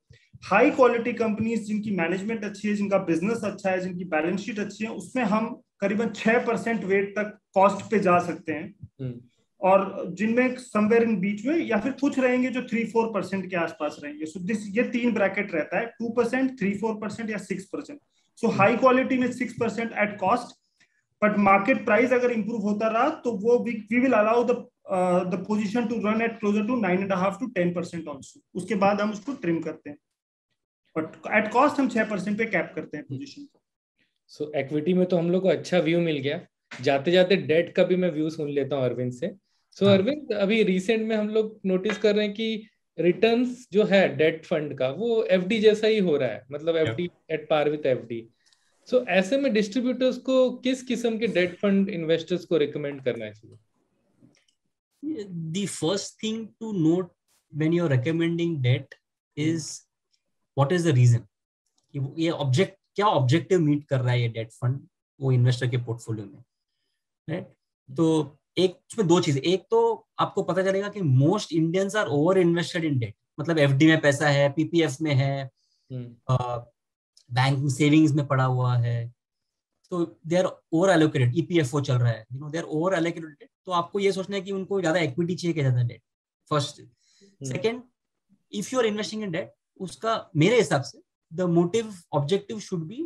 हाई क्वालिटी कंपनीज जिनकी मैनेजमेंट अच्छी है, जिनका बिजनेस अच्छा है, जिनकी बैलेंस शीट अच्छी है, उसमें हम करीबन 6% वेट तक कॉस्ट पे जा सकते हैं। और जिनमें समवेयर इन बीच में या फिर कुछ रहेंगे जो 3-4% के आसपास रहेंगे। सो दिस, ये 3 ब्रैकेट रहता है, 2%, 3-4% या 6%। सो हाई क्वालिटी में 6% at cost, but market price अगर इंप्रूव होता रहा तो वो we will allow the position to run at closer to 9.5 to 10% also. उसके बाद हम उसको ट्रिम करते हैं, बट एट कॉस्ट हम 6% पे कैप करते हैं पोजीशन को। सो इक्विटी में तो हम लोग को अच्छा व्यू मिल गया। जाते जाते डेट का भी मैं व्यू सुन लेता हूँ अरविंद से। सो अरविंद, अभी रिसेंट में हम लोग नोटिस कर रहे हैं कि रिटर्न्स जो है डेट फंड का वो एफडी जैसा ही हो रहा है, मतलब FD at par with FD. So ऐसे में डिस्ट्रीब्यूटर्स को किस किस्म के डेट फंड इन्वेस्टर्स को रिकमेंड करना चाहिए? The first thing to note when you're recommending debt is what is the reason, ये क्या ऑब्जेक्टिव मीट कर रहा है ये डेट फंड वो इन्वेस्टर के पोर्टफोलियो में, राइट? तो एक उसमें दो चीजें, एक तो आपको पता चलेगा कि most Indians are over invested in debt, मतलब एफडी में पैसा है, पीपीएफ में है, बैंक सेविंग्स में पड़ा हुआ है, तो they are over allocated, EPFO चल रहा है, दे आर ओवर एलोकेटेड। तो आपको ये सोचना है कि उनको ज्यादा इक्विटी चाहिए कि ज्यादा debt, first. Second, if you are investing in debt, उसका मेरे हिसाब से the motive objective should be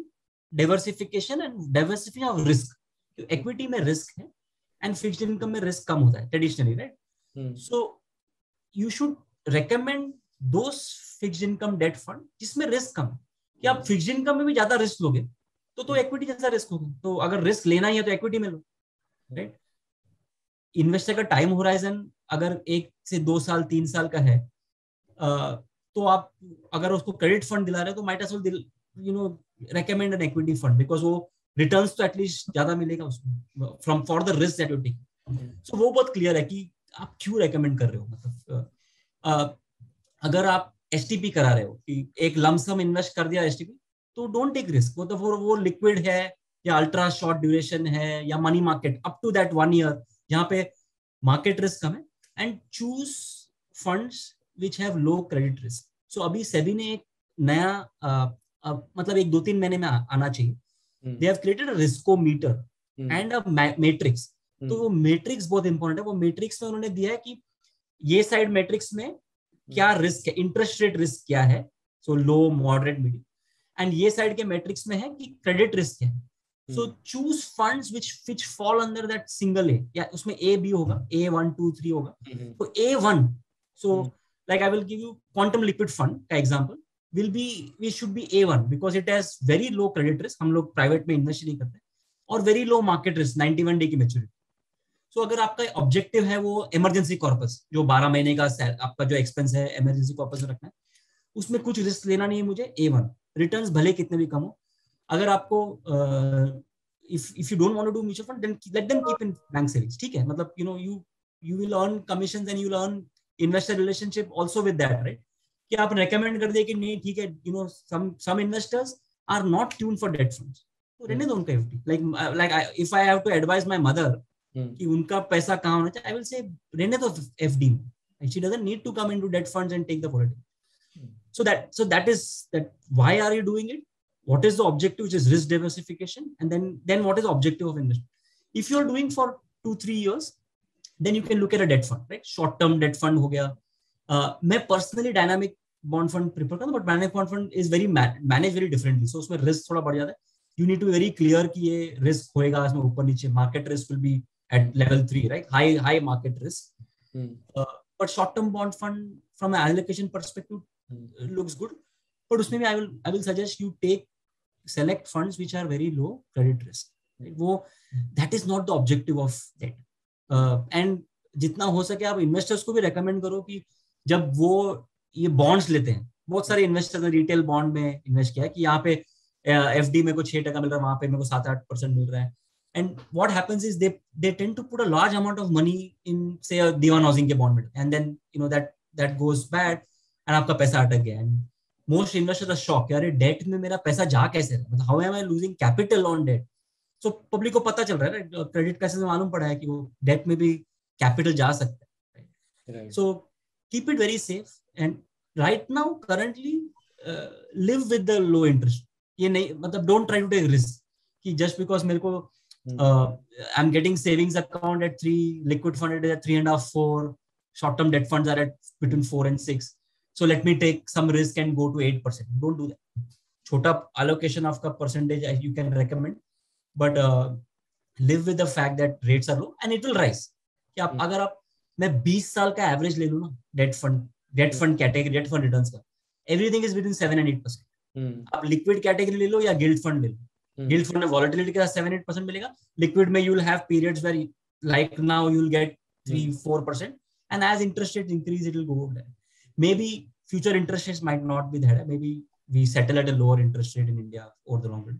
diversification and diversification of risk. Equity में रिस्क है एंड फिक्स्ड इनकम में रिस्क कम होता है traditionally, right? So you should recommend those fixed income debt fund जिसमें रिस्क कम है। कि आप फिक्स्ड इनकम में भी ज्यादा रिस्क लोगे तो इक्विटी जैसा रिस्क होगा। तो अगर रिस्क लेना ही है तो इक्विटी में लो, राइट? इन्वेस्टर का टाइम होराइजन अगर 1 से 2 साल 3 साल का है, तो आप अगर उसको क्रेडिट फंड दिला रहे हो तो might as well recommend an equity fund, because वो रिटर्न्स तो एटलीस्ट ज्यादा मिलेगा उसको from for the risk that you take. So वो बहुत क्लियर है कि आप क्यों रेकमेंड कर रहे हो। मतलब अगर आप एसटीपी करा रहे हो कि एक लमसम इन्वेस्ट कर दिया एसटीपी, तो डोंट टेक रिस्क. वो तो वो लिक्विड है या अल्ट्रा शॉर्ट ड्यूरेशन है या money market up to that 1 year, जहाँ पे मार्केट रिस्क कम है. And choose funds which have low credit risk. So अभी सेबी ने एक नया मतलब 1-2-3 महीने में आना चाहिए. They have created a riskometer and a matrix. तो वो मैट्रिक्स बहुत इंपॉर्टेंट है. वो मैट्रिक्स में उन्होंने दिया है कि ये साइड मैट्रिक्स में क्या रिस्क है, इंटरेस्ट रेट रिस्क क्या है, so low, moderate, medium. And ये साइड के मैट्रिक्स में है कि क्रेडिट रिस्क है. So choose funds which fall under that single A, या उसमें ए बी होगा, A1 2 3 होगा. तो A1, so like I will give you quantum liquid fund का example, we should be A1 because it has very low credit risk. हम लोग private में invest नहीं करते, और very low market risk, 91 day की मैच्योरिटी. सो अगर आपका ऑब्जेक्टिव है वो इमरजेंसी कॉर्पस, जो 12 महीने का आपका जो एक्सपेंस है इमरजेंसी कॉर्पस में रखना है, उसमें कुछ रिस्क लेना नहीं है मुझे, A1. रिटर्न्स भले कितने भी कम हो. अगर आपको if you don't want to do mutual fund, then let them keep in bank savings. ठीक है, मतलब you will earn commissions and you will earn investor relationship also with that, right? कि आप रेकमेंड कर दिए कि नहीं ठीक है, some investors are not tuned for debt funds, तो रहने दो उनका FD. like if I have to advise my mother कि उनका पैसा कहाँ होना चाहिए, I will say रहने दो FD. She doesn't need to come into debt funds and take the volatility. So that is that. Why are you doing it? What is the objective, which is risk diversification, and then what is the objective of investment? If you are doing for 2-3 years, then you can look at a debt fund, right? Short term debt fund हो गया. मैं personally dynamic bond fund prefer करता हूँ, but dynamic bond fund is very manage very differently. So उसमें risk थोड़ा बढ़ जाता है. You need to be very clear कि ये रिस्क होएगा, इसमें ऊपर नीचे market risk will be at level 3, right? High market risk. But short term bond fund from an allocation perspective looks good. But उसमें भी I will suggest you take select funds which are very low credit risk. वो that is not the objective of that. And जितना हो सके आप investors को भी recommend करो कि जब वो ये बॉन्ड्स लेते हैं, बहुत सारे इन्वेस्टर्स ने रिटेल बॉन्ड में इन्वेस्ट किया है कि यहाँ पे FD में को 6% मिल रहा है, वहां पे मेरे को 7-8% मिल रहा है. And what happens is they tend to put a large amount of money in say a Dewan Housing के बॉन्ड में, and then that goes bad and आपका पैसा अटक गया. And most investors are shocked, यार डेट में मेरा पैसा जा कैसे रहा, मतलब how am I losing capital on debt. So public को पता चल रहा है, क्रेडिट कैसे मालूम पड़ा है कि वो डेट में भी कैपिटल जा सकता है. So keep it very safe. And right now currently live with the low interest. ये नहीं, मतलब don't try to take risk कि जस्ट बिकॉज मेरे को I am getting savings account at 3, liquid fund at 3.5, 4, short term debt funds are at between 4 and 6. So let me take some risk and go to 8%. Don't do that. छोटा allocation of का percentage you can recommend, but live with the fact that rates are low and it will rise. कि आप अगर मैं 20 साल का average ले लूँ ना debt fund category, debt fund returns का, everything is between 7 and 8%. आप liquid category ले लो या gilt fund ले लो. Gilt fund में volatility के साथ 7-8% मिलेगा. Liquid में you will have periods where like now you will get 3-4%, and as interest rates increase it will go up there. Maybe future interest rates might not be there. Maybe we settle at a lower interest rate in India over the long run.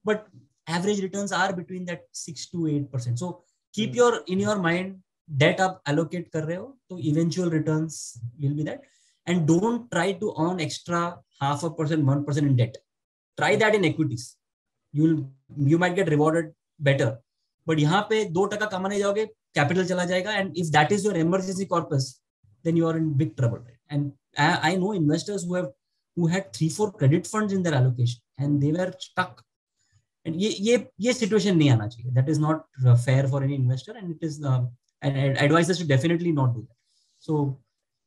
But average returns are between that 6 to 8%. So keep in your mind, debt आप allocate कर रहे हो, तो eventual returns will be that. And don't try to earn extra 0.5%, 1% in debt. Try that in equities. You might get rewarded better. But यहाँ पे 2% कमाने जाओगे, capital चला जाएगा, and if that is your emergency corpus, then you are in big trouble, right? And I know investors who had 3-4 credit funds in their allocation and they were stuck. And ये situation नहीं आना चाहिए. That is not fair for any investor, and it is and advisors should definitely not do that. So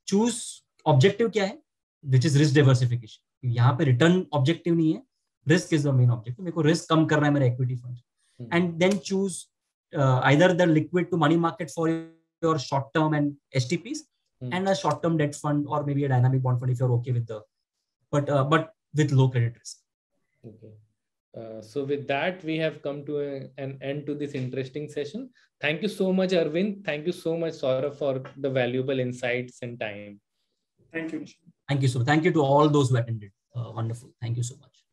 choose objective क्या है, which is risk diversification. यहाँ पे return objective नहीं है, risk is the main objective. मेरे को risk कम करना है मेरा equity funds. And then choose either the liquid to money market for your short term and STPs. And a short-term debt fund, or maybe a dynamic bond fund if you're okay with but with low credit risk. Okay. So with that, we have come to an end to this interesting session. Thank you so much, Arvind. Thank you so much, Saurabh, for the valuable insights and time. Thank you. Thank you so much. Thank you to all those who attended. Wonderful. Thank you so much.